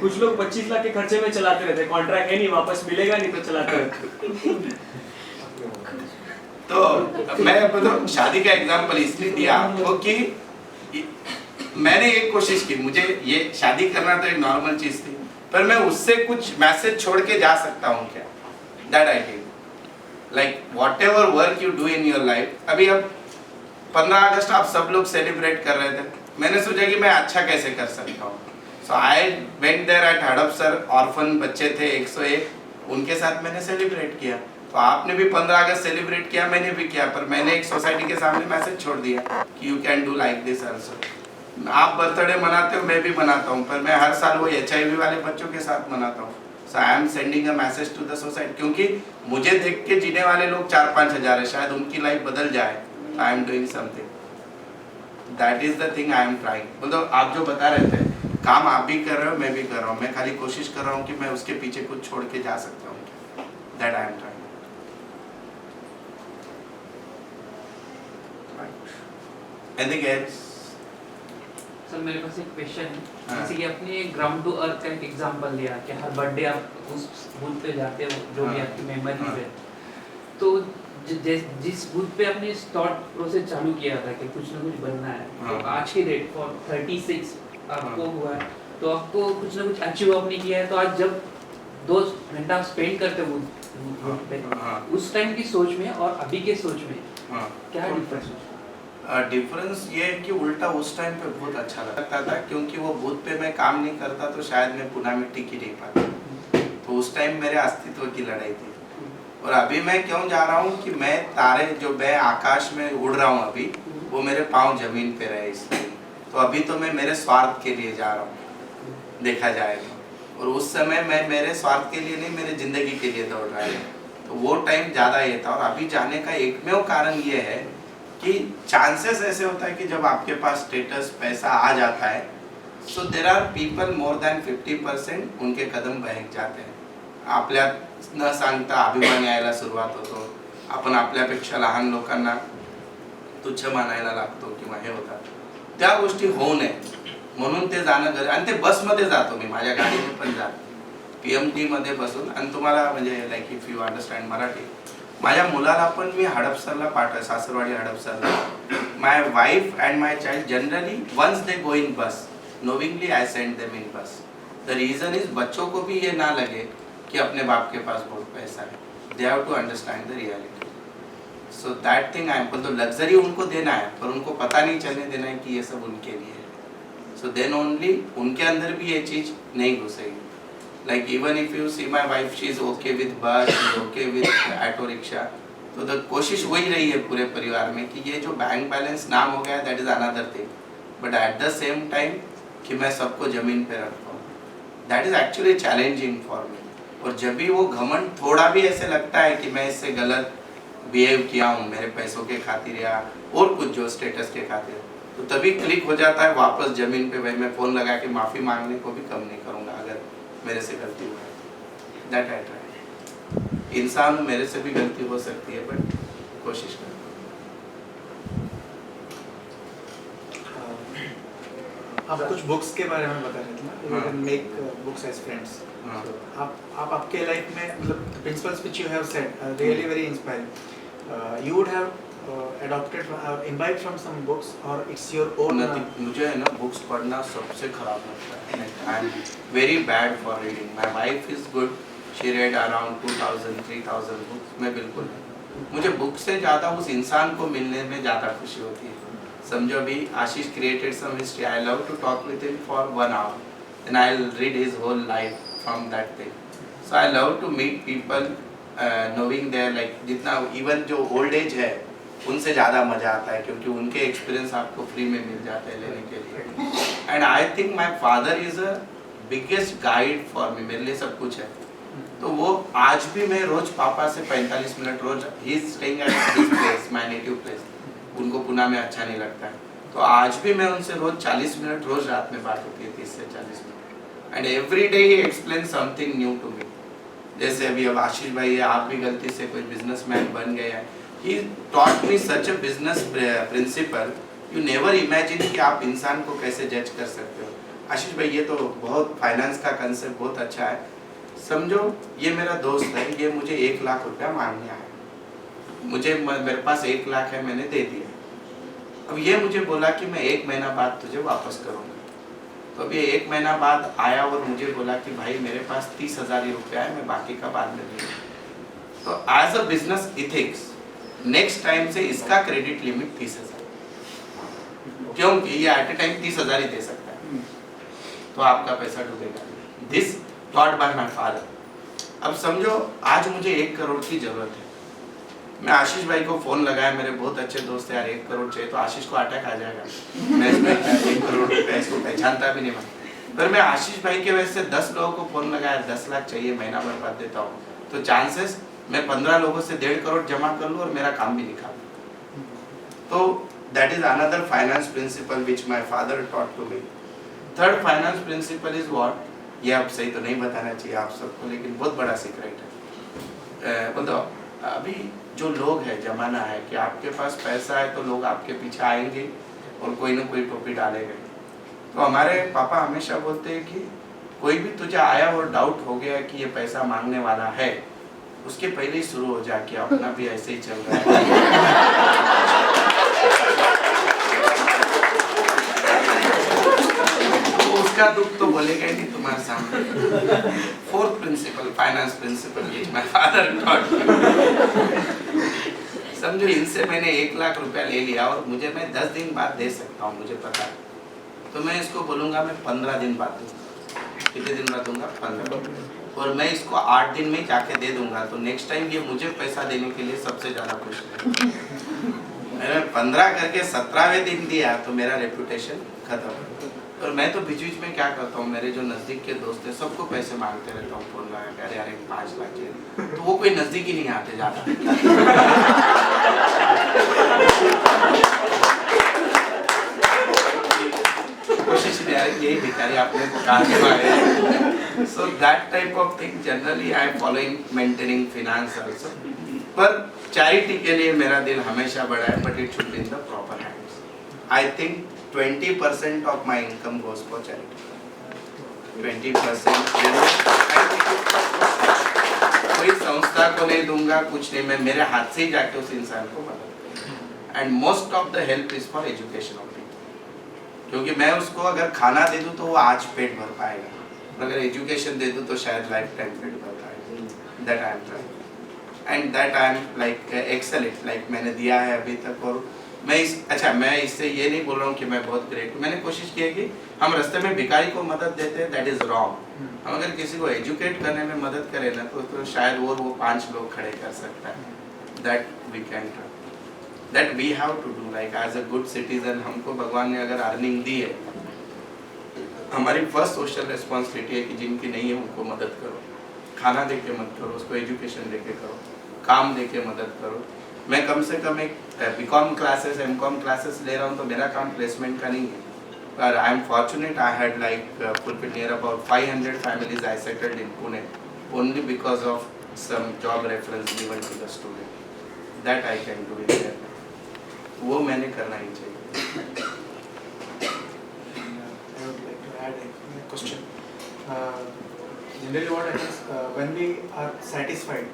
कुछ लोग 25 लाख के खर्चे में चलाते रहते, कॉन्ट्रैक्ट है नहीं, वापस मिलेगा नहीं तो चलाते रहते। तो मैं तो शादी का एग्जांपल इसलिए दिया आपको कि मैंने एक कोशिश की, मुझे ये शादी करना तो एक नॉर्मल चीज थी, पर मैं उससे कुछ मैसेज छोड़ के जा सकता हूँ क्या, that I did. Like whatever work you do in your life, अभी अब 15 अगस्त आप सब लोग सेलिब्रेट कर रहे थे, मैंने सोचा कि मैं अच्छा कैसे कर सकता हूँ। So I went there at Hadapsar, orphan बच्चे थे 101, उनके साथ मैंने सेलिब्रेट किया। तो आपने भी 15 अगस्त सेलिब्रेट किया, मैंने भी किया, पर मैंने एक सोसाइटी के सामने मैसेज छोड़ दिया कि you can do like this also. आप बर्थडे मनाते हो, मैं भी मनाता हूँ, पर मैं हर साल वो HIV वाले बच्चों के साथ मनाता हूँ। So I am sending a message to the society, क्योंकि मुझे देख के जीने वाले लोग 4-5 हजार है, शायद उनकी लाइफ बदल जाए। I am doing something, that is the thing I am trying. मतलब आप जो बता रहे थे, काम आप भी कर रहे हो, मैं भी कर रहा हूँ, मैं खाली कोशिश कर रहा हूँ कि मैं उसके पीछे कुछ छोड़ के जा सकता हूँ, that I am trying. Anything else? Sir मेरे पास एक क्वेश्चन है, हाँ। जैसे कि आपने ग्राउंड टू अर्थ का एक एग्जांपल दिया कि हर बर्थडे आप उस बूथ पे जाते हो, जो भी हाँ। आपकी मेमोरीज हाँ। है, तो जिस बूथ पे आपने थॉट प्रोसेस चालू किया था कि कुछ ना कुछ बनना है, तो हाँ। आज की डेट फॉर 36 आपको हाँ। हुआ है, तो आपको कुछ ना कुछ अचीव आपने किया है, तो आज जब 2 घंटा स्पेंड करते हो बूथ पे, हाँ। उस टाइम की सोच में और अभी के सोच में हाँ। क्या डिफरेंस है? डिफरेंस ये है कि उल्टा उस टाइम पे बहुत अच्छा लगता था, क्योंकि वो बूथ पे मैं काम नहीं करता तो शायद मैं पुनः में टिक ही नहीं पाता, तो उस टाइम मेरे अस्तित्व की लड़ाई थी। और अभी मैं क्यों जा रहा हूँ कि मैं तारे, जो मैं आकाश में उड़ रहा हूँ अभी, वो मेरे पाँव जमीन पे रहे इसलिए। तो अभी तो मैं मेरे स्वार्थ के लिए जा रहा हूँ देखा जाए तो, और उस समय मैं मेरे स्वार्थ के लिए नहीं, मेरे ज़िंदगी के लिए दौड़ रहा है। तो वो टाइम ज़्यादा ये था। और अभी जाने का एकमेव कारण ये है कि चांसेस ऐसे होता है कि जब आपके पास स्टेटस पैसा आ जाता है, so there are people more than 50% उनके कदम बहक जाते हैं. आपल्या न सांगता अभिमान यायला सुरुवात होतो. आपण आपल्यापेक्षा लहान लोकांना तुच्छ मानायला लागतो किंवा हे होतात. त्या गोष्टी होऊ नये म्हणून ते जाणं गरजेचं. आणि ते बसमध्ये जातो मी, माझ्या गाडीने पण जातो PMT मध्ये बसून. आणि तुम्हाला म्हणजे like if you understand Marathi, माझ्या मुलाला पण मी हडपसरला पाठवतो, सासरवाडी हडपसरला. My wife and my child generally once they go in bus knowingly I send them in bus. The reason is बच्चों को भी ये ना लगे कि अपने बाप के पास बहुत पैसा है. They have to understand the reality. So that thing I am बोलता हूँ, लग्जरी उनको देना है पर उनको पता नहीं चलने देना है कि ये सब उनके लिए है. So then only उनके अंदर भी ये चीज नहीं घुसेगी. Like even if you see my wife, she is okay with bus, she is okay with auto rickshaw. तो the कोशिश वही रही है पूरे परिवार में कि ये जो बैंक बैलेंस नाम हो गया, that is another thing. But at the same time कि मैं सबको जमीन पे रख पाऊँ, that is actually challenging for me. और जब भी वो घमंड थोड़ा भी ऐसे लगता है कि मैं इससे गलत बिहेव किया हूँ मेरे पैसों के खातिर या और कुछ जो स्टेटस के खातिर, तो तभी क्लिक हो जाता है वापस जमीन पे. भाई मैं फ़ोन लगा के माफ़ी मांगने को भी कम नहीं करूँगा अगर मेरे से गलती हुआ है. That I try. इंसान मेरे से भी गलती हो सकती है बट कोशिश कर. आप कुछ बुक्स के बारे में बता रहे थे ना, you can make books as friends. आप आपके लाइफ में मतलब principles which you have said really very inspiring. You would have adopted imbibed from some books or it's your own? मुझे है ना बुक्स पढ़ना सबसे खराब लगता है. I am very bad for reading. My wife is good, she red around 2000-3000 books. मैं बिल्कुल नहीं. मुझे बुक से ज़्यादा उस इंसान को मिलने में ज़्यादा खुशी होती है. समझो अभी Ashish created some history, I love to talk with him for 1 hour, then I will read his whole life from that thing. So I love to meet people knowing their like जितना इवन जो old age है उनसे ज़्यादा मज़ा आता है क्योंकि उनके एक्सपीरियंस आपको फ्री में मिल जाते हैं लेने के लिए. And I think my father is a biggest guide for me. मेरे लिए सब कुछ है. तो वो आज भी मैं रोज पापा से 45 मिनट रोज, he is staying at this place, my native place. उनको पुणे में अच्छा नहीं लगता है तो आज भी मैं उनसे रोज 40 मिनट रोज रात में बात होती है, 30 से 40 minute. And every day he explain something new to me. जैसे अभी अब आशीष भाई है, आप भी गलती से कोई बिजनेसमैन बन गए हैं. He taught me such a business principle. You never imagine कि आप इंसान को कैसे जज कर सकते हो. आशीष भाई ये तो बहुत फाइनेंस का कंसेप्ट बहुत अच्छा है. समझो ये मेरा दोस्त है, ये मुझे 1 लाख रुपया मांगने आया. मेरे पास 1 लाख है, मैंने दे दिया. अब ये मुझे बोला कि मैं 1 महीना बाद तुझे वापस करूँगा. तो अब ये 1 महीना बाद आया और मुझे बोला कि भाई मेरे पास 30,000 ही रुपया है, मैं बाकी का बाद में दूँगा. तो as a business ethics next time से इसका क्रेडिट लिमिट 30,000, क्योंकि ये एट ए टाइम 30,000 ही दे सकता है. तो आपका पैसा डूबेगा. This taught by my father. अब समझो आज मुझे 1 करोड़ की जरूरत है. मैं आशीष भाई को फोन लगाया, मेरे बहुत अच्छे दोस्त है यार 1 करोड़ चाहिए. तो आशीष को अटैक आ जाएगा. मैं इसमें 1 करोड़ रुपया इसको पहचानता भी नहीं मैं. पर मैं आशीष भाई के वजह से 10 लोगों को फोन लगाया, 10 लाख चाहिए, महीना भर बाद देता हूँ. तो चांसेस मैं 15 लोगों से 1.5 करोड़ जमा कर लूँ और मेरा काम भी निकाल. तो that is another finance principle which my father taught to me. Third finance principle is what, ये आप सही तो नहीं बताना चाहिए आप सबको, लेकिन बहुत बड़ा सीक्रेट है. बताओ अभी जो लोग है, जमाना है कि आपके पास पैसा है तो लोग आपके पीछे आएंगे और कोई ना कोई टोपी डालेंगे. तो हमारे पापा हमेशा बोलते हैं कि कोई भी तुझे आया और डाउट हो गया कि ये पैसा मांगने वाला है, उसके पहले ही शुरू हो जा कि अपना भी ऐसे ही चल रहा है. उसका दुख तो बोलेगा ही नहीं तुम्हारे सामने. Fourth principle, finance principle, which my father taught. समझो इनसे मैंने 1 लाख रुपया ले लिया और मैं 10 दिन बाद दे सकता हूँ, मुझे पता है. तो मैं इसको बोलूँगा मैं 15 दिन बाद दूँगा. कितने दिन बाद दूँगा? 15. और मैं इसको 8 दिन में जाके दे दूँगा. तो नेक्स्ट टाइम ये मुझे पैसा देने के लिए सबसे ज़्यादा खुश है. मैंने 15 करके 17वें दिन दिया तो मेरा रेपुटेशन खत्म। और मैं तो बीच बीच में क्या करता हूँ, मेरे जो नज़दीक के दोस्त हैं सबको पैसे मांगते रहता हूँ, फोन लगा के, अरे यार 5 लाख चाहिए, तो वो कोई नज़दीक ही नहीं आते ज़्यादा। कोशिश नहीं, यार यही भिखारी आपने कहा के मांगे। So that type of thing generally I am following maintaining finance also. पर चैरिटी के लिए मेरा दिल हमेशा बड़ा है, but it should be in the proper hands. I think 20% of my income goes for charity. 20% कोई संस्था को नहीं दूंगा, कुछ नहीं, मैं मेरे हाथ से ही जाके उस इंसान को मदद। And most of the help is for education of people, क्योंकि मैं उसको अगर खाना दे दूं तो वो आज पेट भर पाएगा, और अगर एजुकेशन दे दूं तो शायद लाइफ टाइम पेट भर पाएगा। That I am trying and that I am like excellent, like मैंने दिया है अभी तक। और मैं इससे ये नहीं बोल रहा हूँ कि मैं बहुत ग्रेट हूँ। मैंने कोशिश की है कि हम रास्ते में भिखारी को मदद देते हैं, दैट इज रॉन्ग। हम अगर किसी को एजुकेट करने में मदद करें ना तो शायद वो 5 लोग खड़े कर सकता है। That we can that we have to do, like as a good citizen. हमको भगवान ने अगर अर्निंग दी है, हमारी फर्स्ट सोशल रिस्पॉन्सिबिलिटी है कि जिनकी नहीं है उनको मदद करो। खाना दे के मत करो, उसको एजुकेशन दे के करो, काम दे के मदद करो। मैं कम से कम एक बीकॉम क्लासेस एमकॉम क्लासेस ले रहा हूँ तो मेरा काम प्लेसमेंट का नहीं है, पर I am fortunate I had like fulfilled near about 500 families I settled in Pune only because of some job reference given to the student. That I can do in there. वो मैंने करना ही चाहिए। I would like to add a question. Generally what happens when we are satisfied,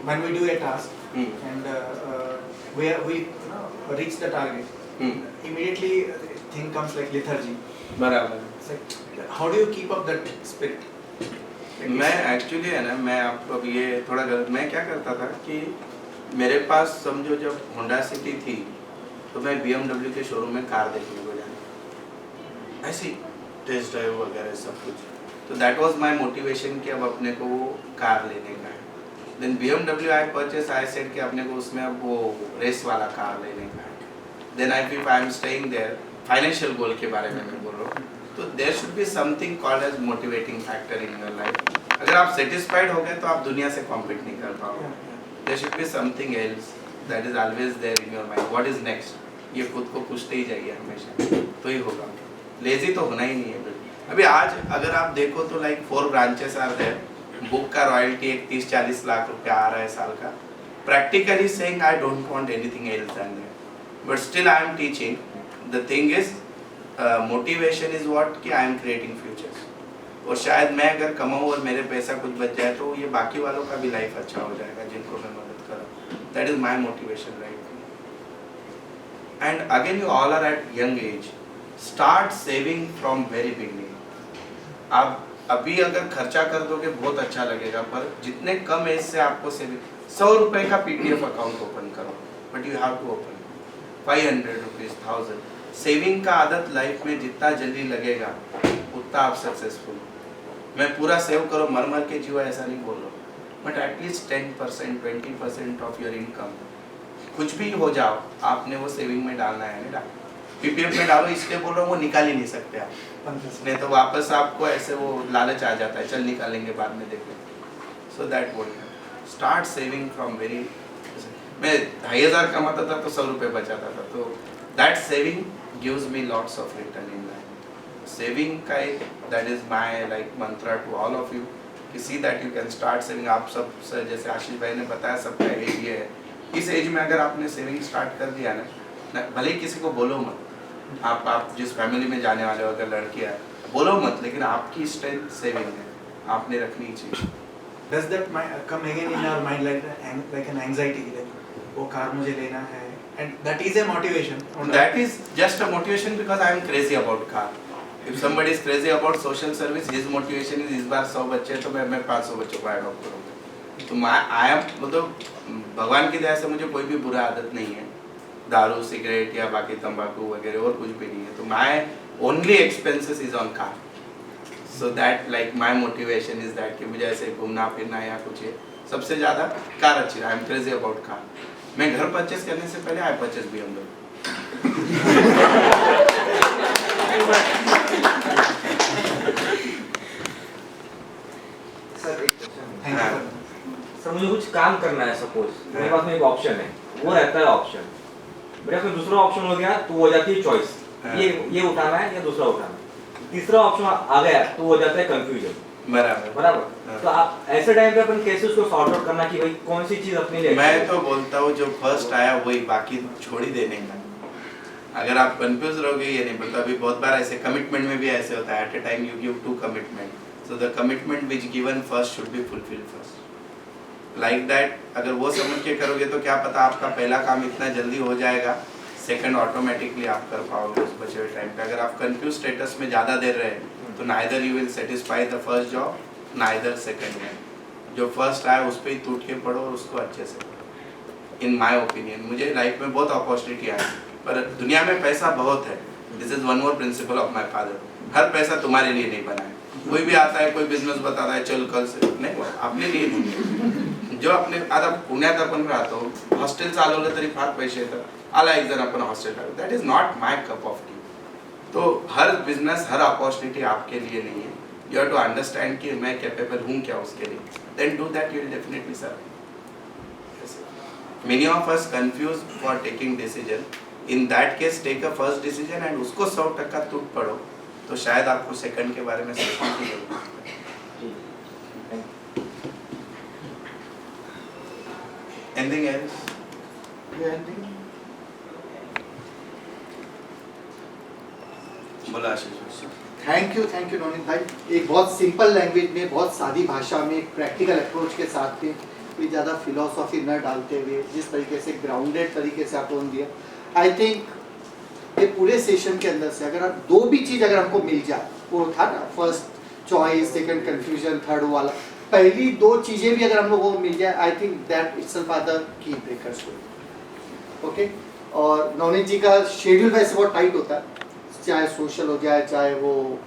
when we do a task and we reach the target, immediately thing comes like lethargy. बराबर। It's like, how do you keep up that spirit? मैं actually है ना, मैं आपको अब ये थोड़ा गलत, मैं क्या करता था कि मेरे पास समझो जब होंडा सिटी थी तो मैं BMW के शोरूम में कार देखने को जाता, ऐसी टेस्ट ड्राइव वगैरह सब कुछ। तो दैट वाज माय मोटिवेशन कि अब अपने को वो कार लेने का है। Then BMW I purchase, I said कि अपने को उसमें अब वो रेस वाला कार लेने का है। Then I feel I am staying there, financial goal के बारे में मैं बोल रहा हूँ। तो there should be something called as motivating factor in your life. अगर आप सेटिस्फाइड हो गए तो आप दुनिया से कॉम्पीट नहीं कर पाओगे। There should be something else that is always there in your mind, what is next, ये खुद को पूछते ही जाइए हमेशा, तो ही होगा। लेजी तो होना ही नहीं है। अभी आज अगर आप देखो तो like 4 branches are there, book का रॉयल्टी एक 30-40 लाख रुपया आ रहा है साल का। Practically saying I don't want anything else than that, but still I am teaching. The thing is motivation is what कि आई एम क्रिएटिंग फ्यूचर्स। और शायद मैं अगर कमाऊँ और मेरे पैसा कुछ बच जाए तो ये बाकी वालों का भी लाइफ अच्छा हो जाएगा जिनको मैं मदद कर रहा हूँ। That is my motivation right. And again you all are at young age, start saving from very beginning. आप अभी अगर खर्चा कर दोगे बहुत अच्छा लगेगा, पर जितने कम एज से आपको सेविंग, 100 रुपए का PDF अकाउंट ओपन करो, but you have to open 500 rupees, 1000। Saving का आदत लाइफ में जितना जल्दी लगेगा उतना आप सक्सेसफुल। मैं पूरा सेव करो, मर मर के जियो ऐसा नहीं बोल रहा, but at least 10% 20% of your income, कुछ भी हो जाओ आपने वो सेविंग में डालना है ना। PPF में डालो इसलिए बोल रहा हूँ, वो निकाल ही नहीं सकते आप, नहीं तो वापस आपको ऐसे वो लालच आ जाता है, चल निकालेंगे बाद में देखेंगे। So that vote start saving from very. मैं 2500 कमाता था तो 100 रुपये बचाता था, तो that saving gives me lots of return in life. Saving का एक that is my like mantra to all of you कि see that you can start saving. आप सब जैसे आशीष भाई ने बताया सबका एज ये है, इस एज में अगर आपने सेविंग स्टार्ट कर दिया ना, भले ही किसी को बोलो मत, आप जिस फैमिली में जाने वाले हो अगर लड़की है बोलो मत, लेकिन आपकी स्ट्रेंथ सेविंग है, आपने रखनी चाहिए। Does that come again in our mind like an anxiety, like वो कार मुझे लेना है, and that is a motivation. That is just a motivation because I am crazy about car. If somebody is crazy about social service, his motivation is इस बार 100 बच्चे तो मैं 500 बच्चों को adopt करूँगा। तो मतलब भगवान की दया से मुझे कोई भी बुरा आदत नहीं है, दारू सिगरेट या बाकी तंबाकू वगैरह और कुछ भी नहीं है। तो my only expenses is on car. So that like my motivation is that कि मुझे ऐसे घूमना फिरना या कुछ है, सबसे ज़्यादा कार अच्छी, I am crazy about car. मैं घर परचेस करने से पहले आई परचेस BMW। सर एक क्वेश्चन हाँ। सर मुझे कुछ काम करना है, सपोज मेरे पास में एक ऑप्शन है, वो रहता है ऑप्शन, मेरे पास दूसरा ऑप्शन हो गया तो वो हो जाती है चॉइस, ये उठाना है या दूसरा उठाना है। तीसरा ऑप्शन आ गया तो वो हो जाता है कंफ्यूजन। बराबर। तो आप ऐसे टाइम पे अपन कैसे उसको सॉर्ट आउट करना कि भाई कौन सी चीज अपने लिए। मैं तो बोलता हूँ जो फर्स्ट आया वही, बाकी छोड़ ही देने का। अगर आप कंफ्यूज रहोगे, ये नहीं बोलता, अभी बहुत बार ऐसे कमिटमेंट में भी ऐसे होता है, at a time you give 2 commitment, so the commitment which given first should be fulfilled first, like that. अगर वो समझ के करोगे तो क्या पता आपका पहला काम इतना जल्दी हो जाएगा, सेकंड ऑटोमेटिकली आप कर पाओगे उस बचे हुए टाइम पे। अगर आप कंफ्यूज स्टेटस में ज़्यादा देर रहे तो neither you will satisfy the first job, neither second में। जो फर्स्ट आया उस पर ही टूट के पढ़ो और उसको अच्छे से पढ़ो। इन माय ओपिनियन, मुझे लाइफ में बहुत अपॉर्चुनिटी आई, पर दुनिया में पैसा बहुत है। This is one more principle of my father, हर पैसा तुम्हारे लिए नहीं बना है। कोई भी आता है, कोई बिजनेस बताता है, चल कल से, नहीं, अपने लिए नहीं। जो अपने, आता पुण्यात आपण राहतो, हॉस्टेल चालवलं तरी फार पैसे येतात, आला एक जण आपण हॉस्टेल टाकलं, that is not my cup of T. तो हर बिजनेस, हर अपॉर्चुनिटी आपके लिए नहीं है। यू हैव टू अंडरस्टैंड कि मैं कैपेबल हूँ क्या उसके लिए, then do that, you will definitely serve. Many of us confused for taking decision. In that case, take a first decision and उसको 100% टूट पड़ो, तो शायद आपको सेकंड के बारे में सोचने की जरूरत है। Anything else? बोला आशीष। थैंक यू नवनीत भाई। एक बहुत सिंपल लैंग्वेज में, बहुत सादी भाषा में, एक प्रैक्टिकल अप्रोच के साथ में, कोई ज़्यादा फिलोसॉफी न डालते हुए जिस तरीके से ग्राउंडेड तरीके से आपको दिया, आई थिंक ये पूरे सेशन के अंदर से अगर दो भी चीज़ अगर हमको मिल जाए, वो था ना first choice, second confusion, third वाला, पहली 2 चीज़ें भी अगर हम लोगों को मिल जाए, I think that itself are the key breakers. Okay, और नवनीत जी का शेड्यूल वैसे बहुत टाइट होता है, चाहे सोशल हो जाए, चाहे वो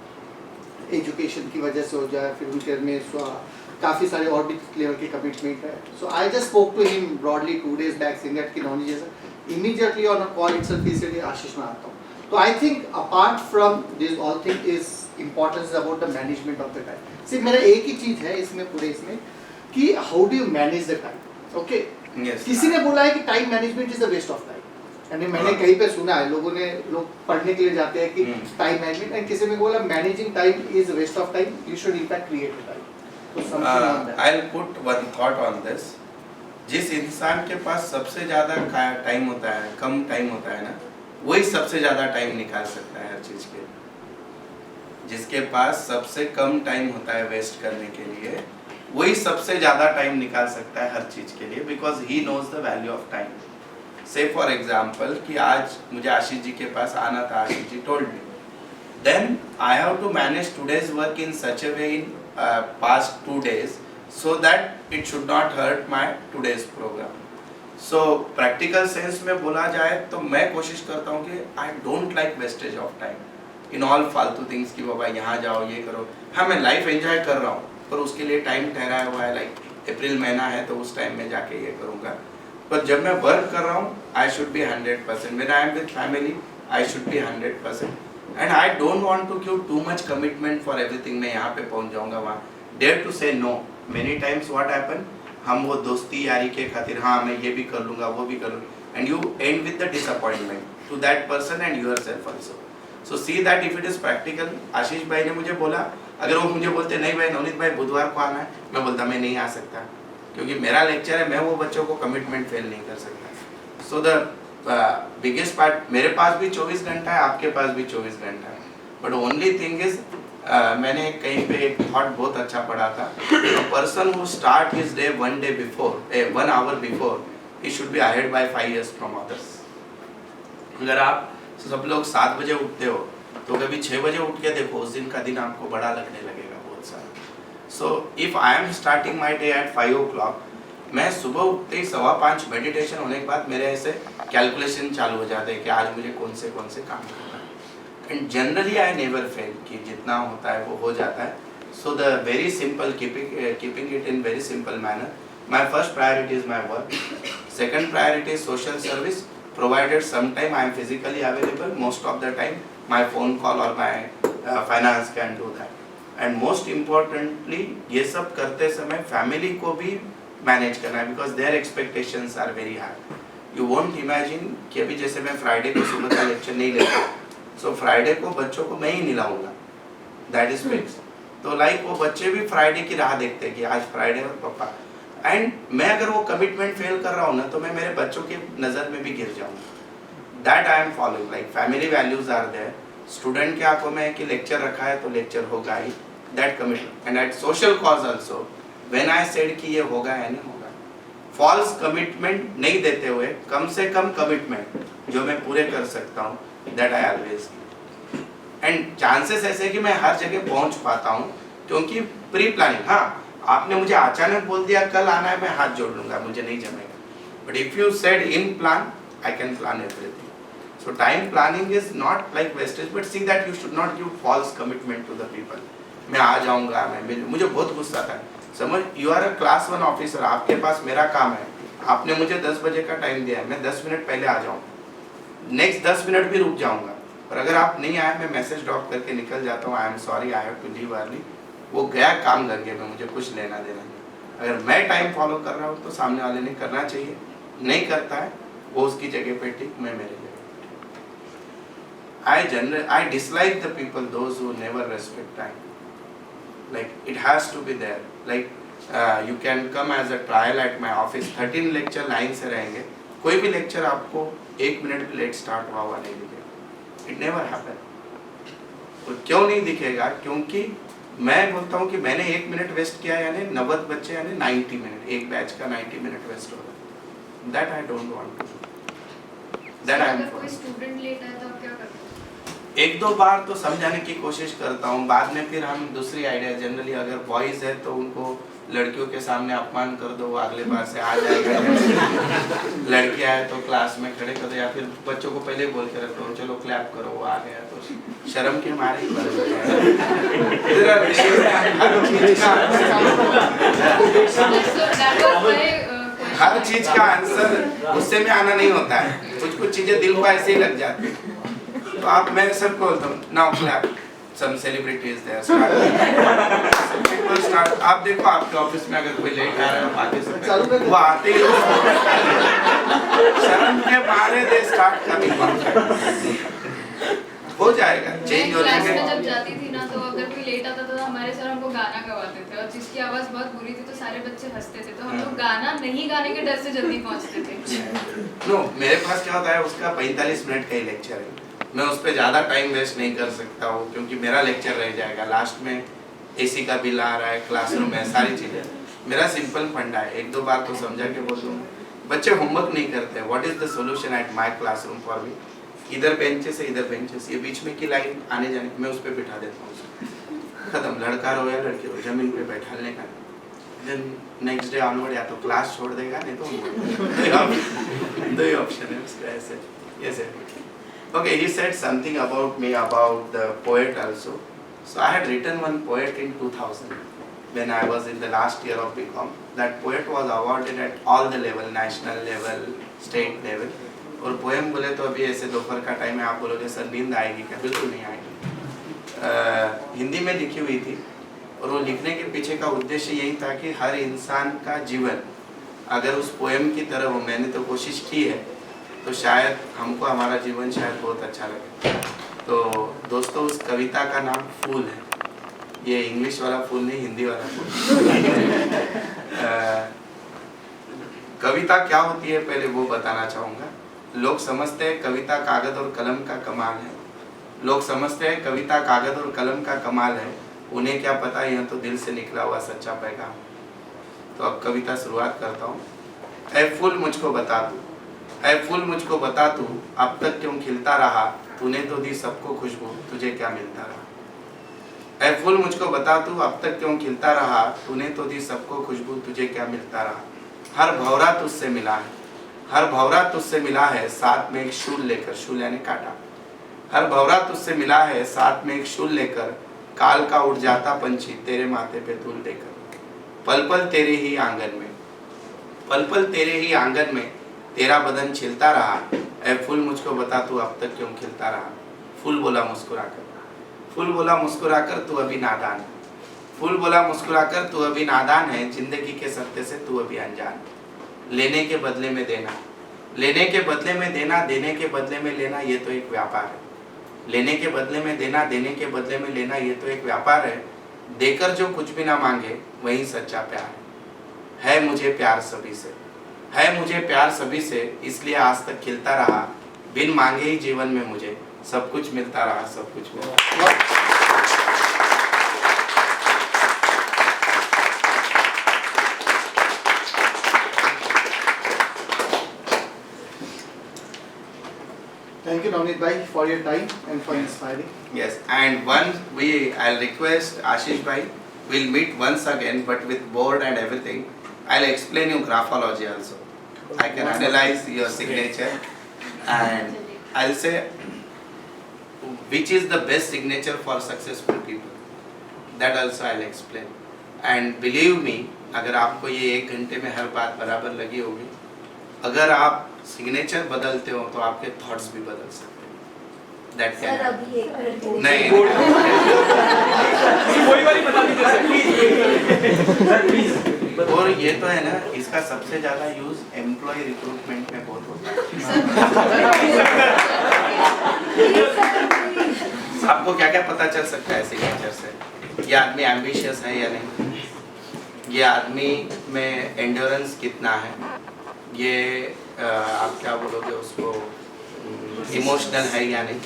एजुकेशन की वजह से हो जाए, फिर उनके में काफ़ी सारे और भी लेवल के कमिटमेंट है। So I just spoke to him broadly 2 days back, saying that कि नवनीत जैसा immediately on a call itself ही सेड आशीष मैं आता हूँ। तो I think apart from this all thing is importance about the management of the time. सिर्फ मेरा एक ही चीज़ है इसमें पूरे इसमें कि how do you manage the time. Okay, किसी ने बोला है कि time management is the waste of time, यानी मैंने कहीं पे सुना है, लोग पढ़ने के लिए जाते हैं कि टाइम मैनेजमेंट, एंड किसी ने बोला managing time is waste of time, you should in fact create time. I'll put one thought on this. जिस इंसान के पास सबसे ज़्यादा टाइम होता है, कम टाइम होता है ना, वही सबसे ज़्यादा टाइम निकाल सकता है हर चीज़ के लिए। जिसके पास सबसे कम टाइम होता है वेस्ट करने के लिए, वही सबसे ज़्यादा टाइम निकाल सकता है हर चीज़ के लिए, because he knows the value of time. Say for example कि आज मुझे आशीष जी के पास आना था, Ashish ji told me, then I have to manage today's work in such a way in past 2 days so that it should not hurt my today's program. So practical sense में बोला जाए तो मैं कोशिश करता हूँ कि I don't like wastage of time in all फालतू things कि बाबा यहाँ जाओ, ये करो। हाँ, मैं लाइफ एंजॉय कर रहा हूँ, पर उसके लिए टाइम ठहराया हुआ है, लाइक अप्रैल महीना है तो उस टाइम में जाके ये करूँगा। पर जब मैं वर्क कर रहा हूँ, I should be 100%. When I am with family, I should be 100%. And I don't want to give too much commitment for everything. मैं यहाँ पे पहुँच जाऊँगा वहाँ। Dare to say no. Many times what happen? हम वो दोस्ती यारी के खातिर, हाँ मैं ये भी कर लूँगा, वो भी कर लूँगा, and you end with the disappointment to that person and yourself also. So see that if it is practical. आशीष भाई ने मुझे बोला, अगर वो मुझे बोलते नहीं भाई नवनीत भाई बुधवार को आना है, मैं बोलता मैं नहीं आ सकता, क्योंकि मेरा लेक्चर है, मैं वो बच्चों को कमिटमेंट फेल नहीं कर सकता। So the बिगेस्ट पार्ट, मेरे पास भी 24 घंटा है, आपके पास भी 24 घंटा है, बट ओनली थिंग इज मैंने कहीं पे एक थॉट बहुत अच्छा पढ़ा था, person who start his day 1 day before, 1 hour before, he should be ahead by 5 years from others. अगर आप सब लोग 7 बजे उठते हो तो कभी 6 बजे उठ के देखो, उस दिन का दिन आपको बड़ा लगने लगेगा बहुत सारा। So if I am starting my day at 5 o'clock, मैं सुबह उठते ही 5:15 मेडिटेशन होने के बाद मेरे ऐसे कैलकुलेशन चालू हो जाते हैं कि आज मुझे कौन से काम करना है, and generally I never fail कि जितना होता है वो हो जाता है। So the very simple keeping it in very simple manner, my first priority is my work, Second priority is social service, provided sometime I am physically available. Most of the time my phone call or my finance can do that. And most importantly, ये सब करते समय family को भी manage करना है, because their expectations are very high. You won't imagine कि अभी जैसे मैं Friday को सुबह का lecture नहीं लेता, so Friday को बच्चों को मैं ही नहीं लाऊंगा, that is fixed. तो like वो बच्चे भी Friday की राह देखते हैं कि आज Friday और पापा, एंड मैं अगर वो कमिटमेंट फेल कर रहा हूँ ना, तो मैं मेरे बच्चों की नज़र में भी गिर जाऊँगा. That I am following, like family values are there. Student के आंखों में है कि लेक्चर रखा है तो लेक्चर होगा ही, that commitment. And at social cause also, when I said कि ये होगा या नहीं होगा, फॉल्स कमिटमेंट नहीं देते हुए कम से कम कमिटमेंट जो मैं पूरे कर सकता हूँ, that I always. And chances ऐसे कि मैं हर जगह पहुँच पाता हूँ, क्योंकि प्री प्लानिंग. हाँ, आपने मुझे अचानक बोल दिया कल आना है, मैं हाथ जोड़ लूंगा, मुझे नहीं जमेगा. But if you said in plan, I can plan everything. So time planning is not like wastage, but see that you should not give false commitment to the people. मैं आ जाऊंगा, मुझे बहुत गुस्सा था. समझ, you are a class 1 officer, आपके पास मेरा काम है, आपने मुझे 10 बजे का टाइम दिया है, मैं 10 मिनट पहले आ जाऊँ, नेक्स्ट 10 मिनट भी रुक जाऊंगा. और अगर आप नहीं आए, मैं मैसेज ड्रॉप करके निकल जाता हूँ, I am sorry, I have to leave early. वो गया काम करके, में मुझे कुछ लेना देना नहीं. अगर मैं टाइम फॉलो कर रहा हूँ तो सामने वाले ने करना चाहिए. नहीं करता है वो उसकी जगह पे ठीक, मैं मेरे जगह. I dislike the people those who never respect time. Like it has to be there. Like you can come as a trial at my office. 13 lecture line से रहेंगे, कोई भी लेक्चर आपको 1 मिनट भी लेट स्टार्ट हुआ नहीं दिखेगा. It never happen. और क्यों नहीं दिखेगा? क्योंकि मैं बोलता हूँ कि मैंने 1 मिनट वेस्ट किया, यानी 90 बच्चे यानी 90 मिनट, एक बैच का 90 मिनट वेस्ट हो रहा. That I don't want to. That I am. कोई स्टूडेंट लेट आए तो आप क्या करते हैं? 1-2 बार तो समझाने की कोशिश करता हूँ, बाद में फिर हम दूसरी आइडिया. जनरली अगर बॉयज है तो उनको लड़कियों के सामने अपमान कर दो, वो अगले बार से आ जाएगा. लड़की आए तो क्लास में खड़े कर दो, या फिर बच्चों को पहले बोल के रखो चलो क्लैप करो, वो आ गया तो शर्म के मारे ही बंद हो हर चीज का आंसर गुस्से में आना नहीं होता है. कुछ चीजें दिल को ऐसे ही लग जाती है. तो आप, मैं सबको बोलता हूँ now clap. Some celebrities there start. आप देखो आपके ऑफिस में अगर कोई लेट आ रहा है, आगे से वो आते ही शर्म के मारे दे स्टार्ट कमिंग. हो जाएगा, चेंज हो क्लास में जाएगा. जब जाती थी ना, तो अगर कोई लेट आता था तो हमारे सर हमको गाना गवाते थे, और जिसकी आवाज़ बहुत बुरी थी तो सारे बच्चे हंसते थे, तो हम लोग गाना नहीं गाने के डर से जल्दी पहुंचते थे. नो, मेरे पास क्या होता है, उसका 45 मिनट का ही लेक्चर है, मैं उस पर ज़्यादा टाइम वेस्ट नहीं कर सकता हूँ, क्योंकि मेरा लेक्चर रह जाएगा. लास्ट में एसी का बिल आ रहा है, क्लासरूम है, सारी चीज़ें. मेरा सिंपल फंडा है, 1-2 बार तो समझा के बोल दूँ. बच्चे होमवर्क नहीं करते, what is the solution at my classroom for me? इधर बेंचेस है, इधर बेंचेस, ये बीच में की लाइन आने जाने, मैं उस पर बिठा देता हूँ. खत्म, लड़का रो या लड़की रो, जमीन पे बैठाने का. देन नेक्स्ट डे ऑनवर्ड या तो क्लास छोड़ देगा, नहीं तो दो ही ऑप्शन है उसका. ऐसे yes sir. Okay, he said something about me about the poet also. So I had written one poet in 2000 when I was in the last year of BCom. That poet was awarded at all the level, national level, state level. और poem बोले तो अभी ऐसे दोपहर का time है, आप बोलोगे सर नींद आएगी क्या? बिल्कुल नहीं आएगी. हिंदी में लिखी हुई थी, और वो लिखने के पीछे का उद्देश्य यही था कि हर इंसान का जीवन अगर उस पोएम की तरह हो, मैंने तो कोशिश की है, तो शायद हमको हमारा जीवन शायद बहुत अच्छा लगे. तो दोस्तों, उस कविता का नाम फूल है. ये इंग्लिश वाला फूल नहीं, हिंदी वाला फूल. कविता क्या होती है पहले वो बताना चाहूँगा. लोग समझते हैं कविता कागज और कलम का कमाल है. लोग समझते हैं कविता कागज और कलम का कमाल है, उन्हें क्या पता यह तो दिल से निकला हुआ सच्चा पैगाम. तो अब कविता शुरुआत करता हूँ. ऐ फूल मुझको बता तू, ऐ फूल मुझको बता तू, अब तक क्यों खिलता रहा, तूने तो दी सबको खुशबू, तुझे क्या मिलता रहा. ऐ फूल मुझको बता तू, अब तक क्यों खिलता रहा, तूने तो दी सबको खुशबू, तुझे क्या मिलता रहा. हर भौरा तुझसे मिला है, हर भौरा तुझसे मिला है, साथ में एक शूल लेकर, शूल यानी काटा. हर भौरा तुझसे मिला है, साथ में एक शूल लेकर, काल का उड़ जाता पंछी तेरे माथे पे धूल देकर. पल पल तेरे ही आंगन में, पल पल तेरे ही आंगन में, तेरा बदन छिलता रहा, ऐ फूल मुझको बता तू अब तक क्यों खिलता रहा। फूल बोला मुस्कुराकर, फूल बोला मुस्कुराकर तू अभी नादान, फूल बोला मुस्कुराकर तू अभी नादान है, जिंदगी के सत्य से तू अभी अनजान। लेने के बदले में देना, लेने के बदले में देना, देने के बदले में लेना, ये तो एक व्यापार है। लेने के बदले में देना, देने के बदले में लेना, ये तो एक व्यापार है। देकर जो कुछ भी ना मांगे वही सच्चा प्यार है मुझे प्यार सभी से, है मुझे प्यार सभी से, इसलिए आज तक खिलता रहा। बिन मांगे ही जीवन में मुझे सब कुछ मिलता रहा, सब कुछ मिलता रहा। Thank you, Navneet bhai, for your time and for inspiring. Yes, and I'll request Ashish bhai, we'll meet once again, but with board and everything. I'll explain you graphology also. I can analyze your signature, and I'll say which is the best signature for successful people. That also I'll explain. And believe me, अगर आपको ये 1 घंटे में हर बात बराबर लगी होगी, अगर आप सिग्नेचर बदलते हो तो आपके थॉट्स भी बदल सकते हैं। That can सर अभी एक मिनट नहीं वही वाली बता दीजिए सर प्लीज। और ये तो है ना, इसका सबसे ज्यादा यूज एम्प्लॉय रिक्रूटमेंट में बहुत होता है। आपको क्या क्या पता चल सकता है सिग्नेचर से? ये आदमी एम्बिशियस है या नहीं, ये आदमी में एंड्योरेंस कितना है, ये आप क्या बोलोगे उसको, इमोशनल है या नहीं,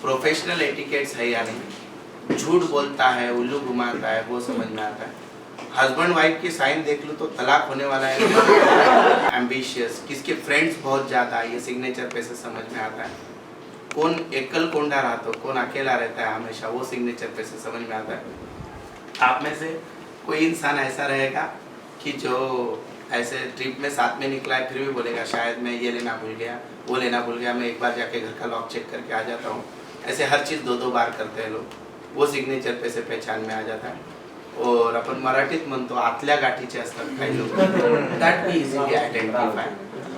प्रोफेशनल एटिकेट्स है या नहीं, झूठ बोलता है, उल्लू घुमाता है, वो समझ में आता है। हस्बैंड वाइफ की साइन देख लो तो तलाक होने वाला है। एम्बिशियस, किसके फ्रेंड्स बहुत ज़्यादा, ये सिग्नेचर पे से समझ में आता है। कौन एकल कोंडा रहा तो कौन अकेला रहता है हमेशा, वो सिग्नेचर पे से समझ में आता है। आप में से कोई इंसान ऐसा रहेगा कि जो ऐसे ट्रिप में साथ में निकला है फिर भी बोलेगा शायद मैं ये लेना भूल गया, वो लेना भूल गया, मैं एक बार जाके घर का लॉक चेक करके आ जाता हूँ। ऐसे हर चीज़ 2-2 बार करते हैं लोग, वो सिग्नेचर पे से पहचान में आ जाता है। और अपन मराठीत म्हणतो आतल्या गाठीचे असतात काही लोक, दॅट वी इजीली आइडेंटिफाई।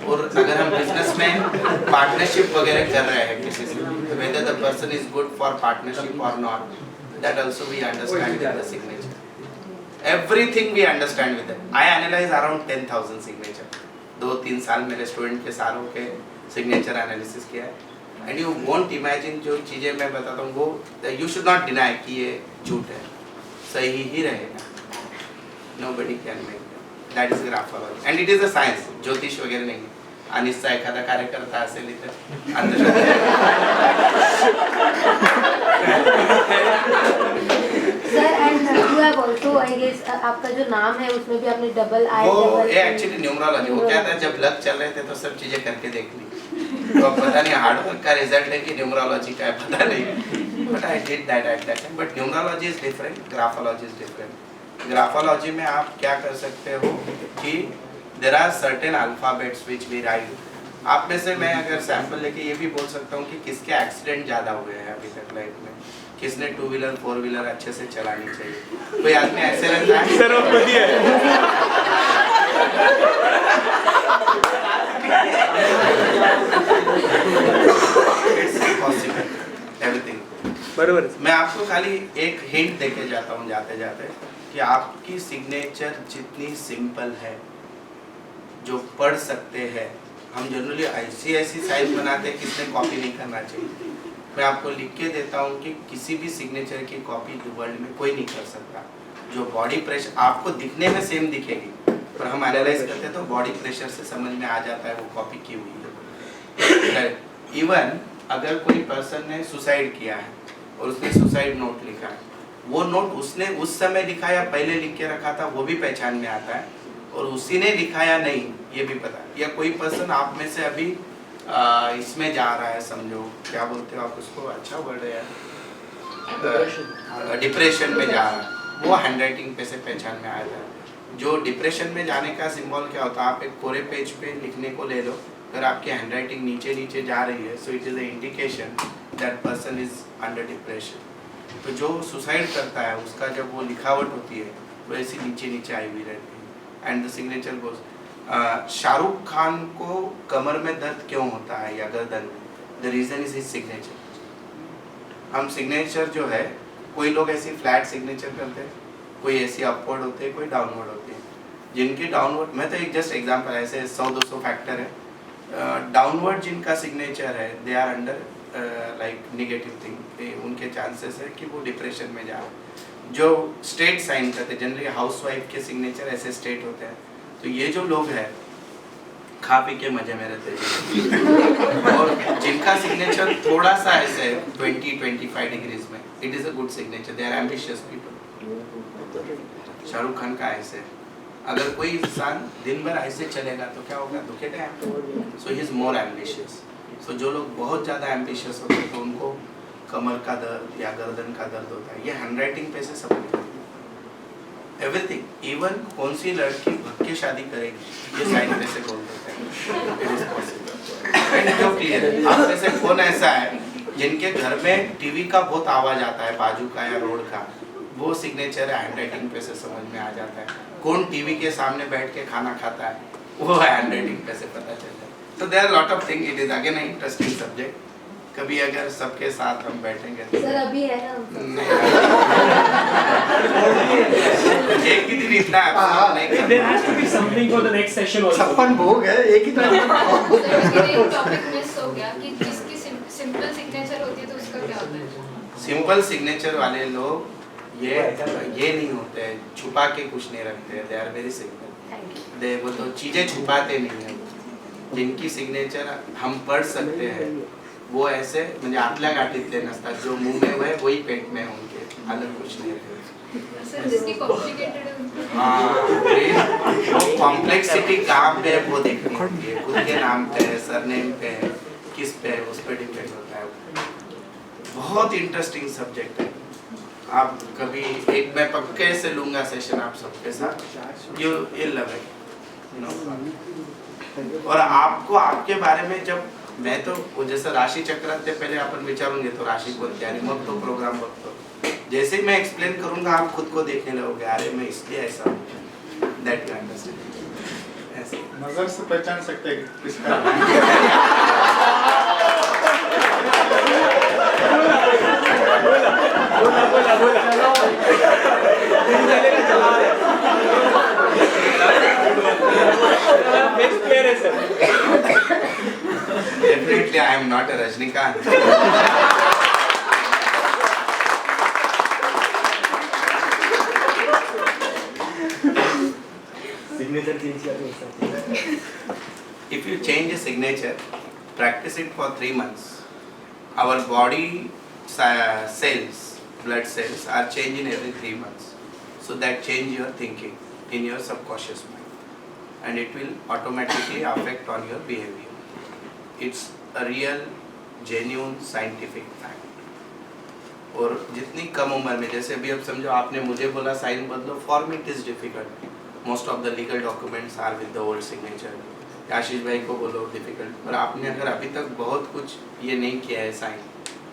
और अगर हम बिजनेस में पार्टनरशिप वगैरह कर रहे हैं किसी से, whether the person is good for partnership और not, that also we understand with the signature. Everything we understand with it. I analyze around 10,000 signature. 2-3 साल मेरे स्टूडेंट के सालों के सिग्नेचर एनालिसिस किया है। एंड यू वोंट इमेजिन जो चीज़ें मैं बताता हूँ वो यू शुड नॉट डिनाई कि ये झूठ है, सही ही रहेगा। Nobody can make that. That is graphology. And it is a science. ज्योतिष वगैरह नहीं है। अनिष्चा एखादा कार्यकर्ता असेल इथे sir and you have also I guess आपका जो नाम है उसमें भी आपने डबल आई वो डबल ये एक्चुअली न्यूमरोलॉजी, वो क्या था जब लग चल रहे थे तो सब चीजें करके देख ली, तो अब पता नहीं हार्डवर्क का रिजल्ट है कि न्यूमरोलॉजी का है पता नहीं, but I did that at that time. But numerology is different, graphology is different. Graphology में आप क्या कर सकते हो कि there are certain alphabets which we write. आप में से मैं अगर सैंपल लेके ये भी बोल सकता हूँ कि किसके एक्सीडेंट ज़्यादा हुए हैं अभी तक लाइफ में, किसने 2 व्हीलर 4 व्हीलर अच्छे से चलानी चाहिए। कोई आदमी ऐसे रहता है सर एवरीथिंग बराबर। मैं आपको खाली एक हिंट देके जाता हूँ जाते जाते कि आपकी सिग्नेचर जितनी सिंपल है, जो पढ़ सकते हैं, हम जनरली ऐसी साइज बनाते हैं किसने कॉपी नहीं करना चाहिए। मैं आपको लिख के देता हूँ कि किसी भी सिग्नेचर की कॉपी वर्ल्ड में कोई नहीं कर सकता। जो बॉडी प्रेशर आपको दिखने में सेम दिखेगी, पर हम एनालाइज करते हैं तो बॉडी प्रेशर से समझ में आ जाता है वो कॉपी की हुई है। इवन अगर कोई पर्सन ने सुसाइड किया है और उसने सुसाइड नोट लिखा है, वो नोट उसने उस समय लिखा या पहले लिख के रखा था वो भी पहचान में आता है, और उसी ने लिखा या नहीं ये भी पता है। या कोई पर्सन आप में से अभी इसमें जा रहा है, समझो क्या बोलते हो आप उसको, अच्छा वर्ड है यार, डिप्रेशन में जा रहा है, वो हैंडराइटिंग पे से पहचान में आया था। जो डिप्रेशन में जाने का सिंबल क्या होता है, आप एक कोरे पेज पे लिखने को ले लो, अगर आपकी हैंडराइटिंग नीचे नीचे जा रही है so it is a indication that person is under depression. तो जो सुसाइड करता है उसका जब वो लिखावट होती है वो ऐसी नीचे नीचे आई हुई रहती है, and the signature goes. Shahrukh Khan को कमर में दर्द क्यों होता है या गर्दन में? The reason is his signature. हम सिग्नेचर जो है, कोई लोग ऐसी फ्लैट सिग्नेचर करते हैं, कोई ऐसी अपवर्ड होते हैं, कोई डाउनवर्ड होते हैं. जिनकी डाउनवर्ड, मैं तो एक जस्ट एग्जांपल, ऐसे 100-200 फैक्टर है. डाउनवर्ड जिनका सिग्नेचर है, they are under like negative thing, उनके चांसेस है कि वो डिप्रेशन में जाए. जो स्ट्रेट साइन करते हैं, जनरली हाउसवाइफ के सिग्नेचर ऐसे स्ट्रेट होते हैं. तो ये जो लोग हैं खा पी के मजे में रहते हैं और जिनका सिग्नेचर थोड़ा सा ऐसे 20-25 डिग्रीज में, it is a good signature. They are ambitious people. Shahrukh Khan का ऐसे, अगर कोई इंसान दिन भर ऐसे चलेगा तो क्या होगा? दुखेगा. सो ही इज मोर एम्बिशियस. सो जो लोग बहुत ज़्यादा एम्बिशियस होते हैं तो उनको कमर का दर्द या गर्दन का दर्द होता है. ये हैंडराइटिंग पे से सब एवरीथिंग. इवन कौन सी लड़की भग के शादी करेगी, ये साइन पे से बोल देते हैं. It is possible. एंड जो क्लियर, आप में से कौन ऐसा है जिनके घर में टीवी का बहुत आवाज आता है, बाजू का या रोड का, वो सिग्नेचर हैंडराइटिंग पे से समझ में आ जाता है. कौन टीवी के सामने बैठ के खाना खाता है, वो हैंडराइटिंग पे से पता चलता है. तो there are lot of thing. It is again an interesting subject. कभी अगर सबके साथ हम बैठेंगे सर अभी है ना एक ही दिन इतना There has to be something for the next session also. 56 भोग है एक ही तरह. एक टॉपिक मिस हो गया कि जिसकी सिंपल सिग्नेचर होती है तो उसका क्या होता है? सिंपल सिग्नेचर वाले लोग ये नहीं होते हैं, छुपा के कुछ नहीं रखते. They are very simple. They वो तो चीजें छुपाते नहीं हैं. जिनकी सिग्नेचर हम पढ़ सकते हैं वो ऐसे म्हणजे आतल्या गाठीतले नसतात. जो मुंह में है वही पेट में उनके, अलग कुछ नहीं है. सर जिसकी कॉम्प्लिकेटेड है, हाँ, वो कॉम्प्लेक्सिटी कहाँ पे है वो देखनी होती है. खुद के नाम पे है, सरनेम पे है, किस पे है, उस पर डिपेंड होता है. बहुत इंटरेस्टिंग सब्जेक्ट है. आप कभी एक मैं पक्के से लूंगा सेशन आप सबके साथ. You love it, you know. और आपको आपके बारे में जब मैं तो वो जैसे राशि चक्रात ते पहिले आपण विचारून घेतो राशि कोणती आणि मग तो प्रोग्राम बघतो. जैसे ही मैं एक्सप्लेन करूंगा आप खुद को देखने लगोगे, अरे मैं इसलिए ऐसा हूँ. That you understand. ऐसे नजर से पहचान सकते हैं किसका. Definitely I am not a Rajnikant. Signature change करते. If you change a signature, practice it for 3 months. Our body cells, blood cells are changing every 3 months. So that change your thinking in your subconscious mind. And it will automatically affect on your behavior. It's a real, genuine scientific fact. और जितनी कम उम्र में, जैसे अभी अब समझो आपने मुझे बोला साइन बदलो, for me it is difficult. Most of the legal documents are with the old signature. Ashish भाई को बोलो डिफिकल्ट. पर आपने अगर अभी तक बहुत कुछ ये नहीं किया है sign,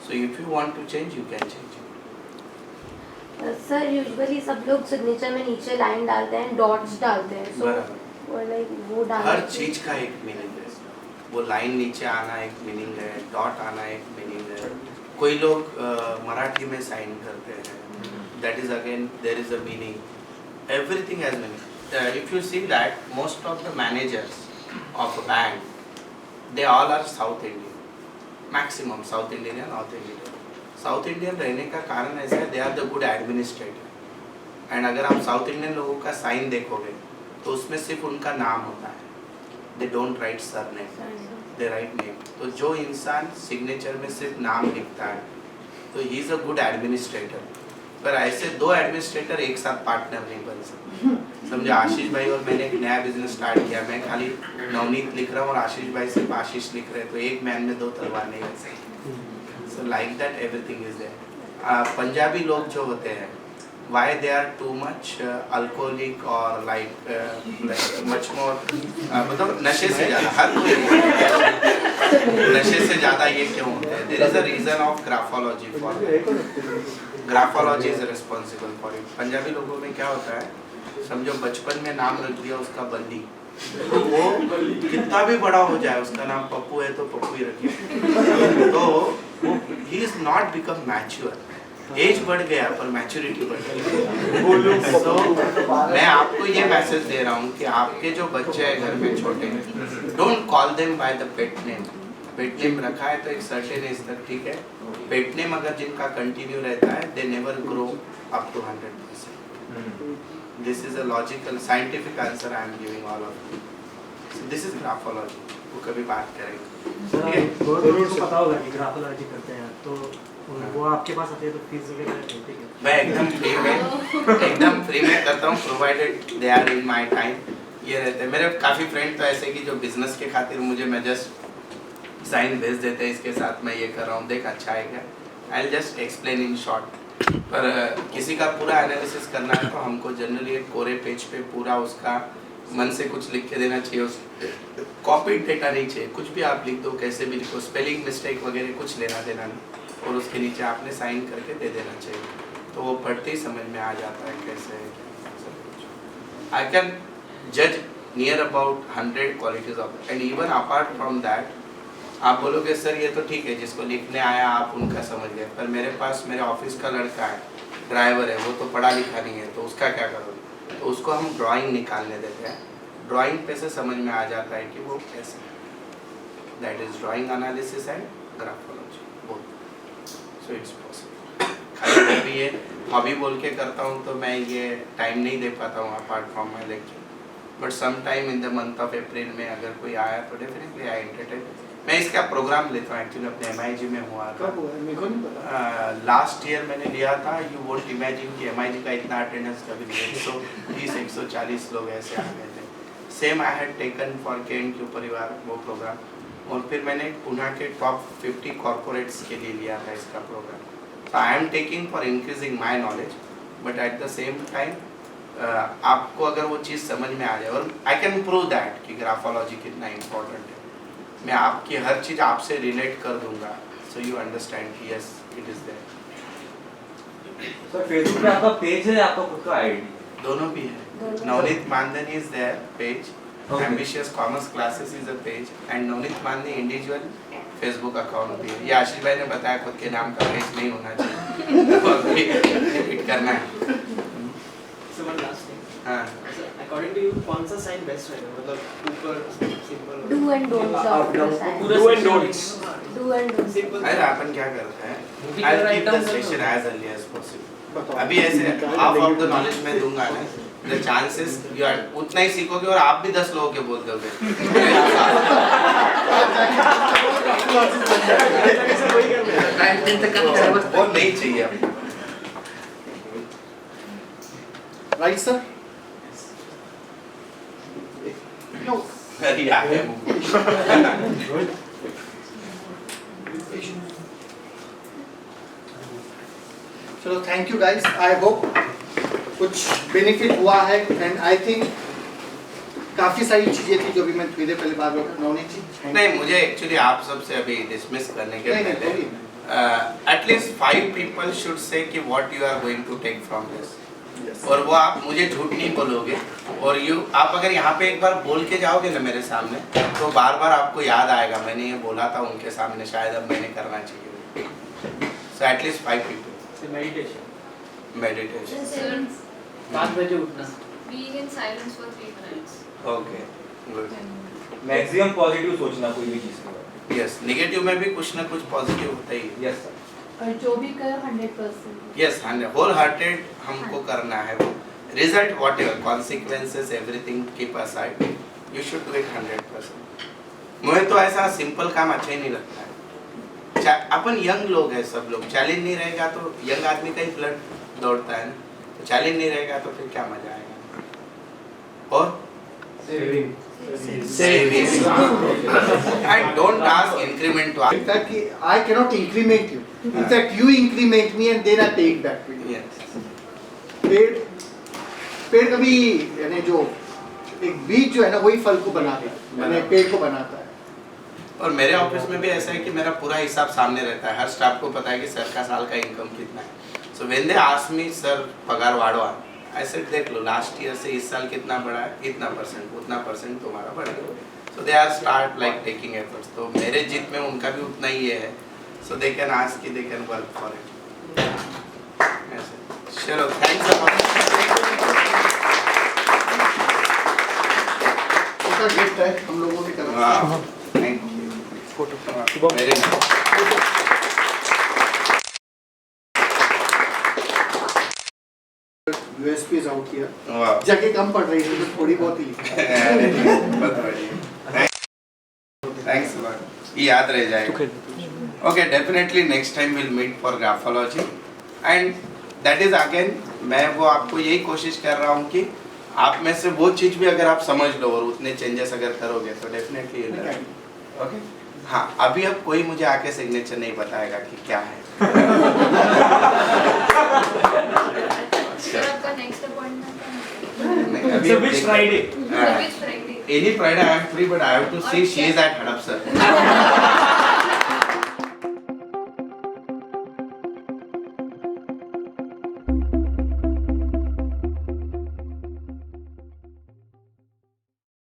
so if you want to change you can change. Sir usually सब लोग सिग्नेचर में नीचे लाइन डालते हैं, डॉट्स डालते हैं. सो वो डालते हर चीज का एक मीनिंग है. वो लाइन नीचे आना एक मीनिंग है, डॉट आना एक मीनिंग है. कोई लोग मराठी में साइन करते हैं, that is again there is a meaning. Everything has meaning. If you see that most of the managers of a bank, they all are South Indian, maximum South Indian and North Indian. South Indian रहने का कारण ऐसा है, they are the good administrator. And अगर आप South Indian लोगों का sign देखोगे तो उसमें सिर्फ उनका नाम होता है. They don't write surname, they write name. तो जो इंसान सिग्नेचर में सिर्फ नाम लिखता है तो he is a good administrator. पर ऐसे दो एडमिनिस्ट्रेटर एक साथ पार्टनर नहीं बन सकते. समझो आशीष भाई और मैंने एक नया बिजनेस स्टार्ट किया, मैं खाली नवनीत लिख रहा हूँ और आशीष भाई सिर्फ आशीष लिख रहे हैं, तो एक मैन में दो तलवार नहीं बन सकती. So like that everything is there. Punjabi लोग जो होते हैं, why they are too much alcoholic or like much more मतलब नशे से ज़्यादा, हर कोई नशे से ज़्यादा ये क्यों होते हैं? There is a reason of graphology for it. Graphology is responsible for it. Punjabi लोगों में क्या होता है, समझो बचपन में नाम रख दिया उसका बल्ली, तो वो कितना भी बड़ा हो जाए, उसका नाम पप्पू है तो पप्पू ही रखिए। तो वो he is not become mature. Age बढ़ गया पर मैच्योरिटी बढ़ गई। तो मैं आपको ये मैसेज दे रहा हूँ कि आपके जो बच्चे हैं घर में छोटे, don't call them by the pet name. Pet name रखा है तो एक सर्टेन एज तक ठीक है। पेट नेम अगर जिनका कंटिन्यू रहता है, they never grow up to 100%। This is a logical, scientific answer I am giving all of you. So this is graphology. वो कभी बात करेंगे। सर बहुत लोगों को पता होगा कि ग्राफोलॉजी करते हैं, तो वो आपके पास आते हैं तो फीस वगैरह देते हैं? मैं एकदम फ्री में करता हूँ, provided they are in my time. ये रहते हैं मेरे काफ़ी फ्रेंड तो ऐसे कि जो बिजनेस के खातिर मुझे मैं जस्ट साइन भेज देते हैं, इसके साथ मैं ये कर रहा हूँ, देख अच्छा है क्या, I will just explain in short. पर किसी का पूरा एनालिसिस करना है तो हमको जनरली एक कोरे पेज पे पूरा उसका मन से कुछ लिख के देना चाहिए। उस कॉपी डेटा नहीं चाहिए, कुछ भी आप लिख दो, कैसे भी लिखो, स्पेलिंग मिस्टेक वगैरह कुछ लेना देना नहीं, और उसके नीचे आपने साइन करके दे देना चाहिए। तो वो पढ़ते ही समझ में आ जाता है कैसे सब कुछ। आई कैन जज near about 100 qualities of, and even apart from that आप बोलोगे सर ये तो ठीक है, जिसको लिखने आया आप उनका समझ गए, पर मेरे पास मेरे ऑफिस का लड़का है, ड्राइवर है, वो तो पढ़ा लिखा नहीं है, तो उसका क्या करोगे? तो उसको हम ड्राइंग निकालने देते हैं, ड्राइंग पे से समझ में आ जाता है कि वो कैसे। That is drawing analysis and graphology both. So it's possible. खाली मैं भी ये हॉबी बोल के करता हूँ तो मैं ये टाइम नहीं दे पाता हूँ apart from my lecture, but some time in the month of April में अगर कोई आया तो डेफिनेटली आई एंटरटेन। मैं इसका प्रोग्राम लेता हूँ एक्चुअली, अपने MIG में हुआ था। कब हुआ है? मेरे को नहीं पता। लास्ट ईयर मैंने लिया था। यू वोंट इमेजिन कि MIG का इतना अटेंडेंस कभी नहीं, 130-140 लोग ऐसे आ गए थे। Same I had taken for KNQ परिवार वो प्रोग्राम, और फिर मैंने पुणे के टॉप 50 कॉर्पोरेट्स के लिए लिया था इसका program. So I am taking for increasing my knowledge, but at the same time आपको अगर वो चीज़ समझ में आ जाए, और आई कैन प्रूव दैट कि ग्राफोलॉजी कितना इम्पोर्टेंट है, मैं आपकी हर चीज़ आपसे रिलेट कर दूंगा, सो यू अंडरस्टैंड कि yes it is there. Sir Facebook पे आपका पेज है, आपका खुद का आईडी? दोनों भी है। Navneet Mandhani is their page, ambitious commerce classes is a page, and Navneet Mandhani individual Facebook account भी है। ये आशीष भाई ने बताया खुद के नाम का पेज नहीं होना चाहिए, रिपीट करना है। सर लास्ट थिंग, हाँ अकॉर्डिंग टू यू कौन सा साइन बेस्ट रहेगा, मतलब ऊपर simple do and don'ts of the sign. Do and don'ts. Do and don'ts. अरे अपन क्या करते हैं, I will keep the session as early as possible. अभी ऐसे हाफ ऑफ द नॉलेज मैं दूंगा ना, द चांसेस यू आर उतना ही सीखोगे, और आप भी 10 लोगों के बोल दोगे। वो नहीं चाहिए आपको। Right sir? No. अरे आगे चलो thank you guys, I hope कुछ बेनिफिट हुआ है, एंड आई थिंक काफी सारी चीजें थी जो भी मैं मेरे पहले बात नवनीत जी। नहीं, मुझे एक्चुअली आप सबसे अभी डिसमिस करने के पहले एटलीस्ट 5 पीपल शुड से कि what you are going to take from this, और वो आप मुझे झूठ नहीं बोलोगे, और आप अगर यहाँ पे एक बार बोल के जाओगे ना मेरे सामने, तो बार बार आपको याद आएगा मैंने ये बोला था उनके सामने, शायद अब मैंने करना चाहिए। So at least 5 people. मेडिटेशन 5 बजे उठना, Being in silence for 3 minutes. Okay good. Maximum positive सोचना कोई भी चीज के बारे यस, नेगेटिव में भी कुछ ना कुछ पॉजिटिव होता ही है। में। Yes sir. और जो भी करो 100%। यस, होल हार्टेड हमको करना है। वो result what ever consequences everything keep aside, you should do it 100%। मुझे तो ऐसा सिंपल काम अच्छा ही नहीं लगता है। अपन यंग लोग हैं सब लोग, चैलेंज नहीं रहेगा तो यंग आदमी का ही ब्लड दौड़ता है ना, तो चैलेंज नहीं रहेगा तो फिर क्या मजा आएगा। और saving and don't ask increment to ask. In fact, I cannot increment you. In fact, you increment me and then I take back to you. Yes. पेड़ कभी यानी जो एक बीज जो है ना वही फल को बनाता है, यानी पेड़ को बनाता है। और मेरे ऑफिस में भी ऐसा है कि मेरा पूरा हिसाब सामने रहता है, हर स्टाफ को पता है कि सर का साल का इनकम कितना है। So when they ask me sir पगार वाढवा, आई सेड देख लो लास्ट ईयर से इस साल कितना बढ़ा है, इतना परसेंट, उतना परसेंट तुम्हारा बढ़ गया. So they are start like taking efforts. तो मेरे जीत में उनका भी उतना ही है. सो दे कैन आस्क कि they can work for it. चलो थैंक्स अ लॉट. उसका गिफ्ट है हम लोगों की तरफ से. Thank you. Very nice. USP is out here. वाह. जगह कम पड़ रही है तो थोड़ी बहुत ही लिखी है. बहुत बढ़िया. Thanks a lot. ये याद रह जाएगा. Okay definitely next time will meet for graphology and that is again मैं वो आपको यही कोशिश कर रहा हूँ कि आप में से वो चीज़ भी अगर आप समझ लो और उतने चेंजेस अगर करोगे तो डेफिनेटली ओके. हाँ अभी अब कोई मुझे आके सिग्नेचर नहीं बताएगा कि क्या है. सर आपका नेक्स्ट अपॉइंटमेंट अभी which Friday? Which Friday? Any Friday I am free, but I have to see she is at Hadapsar.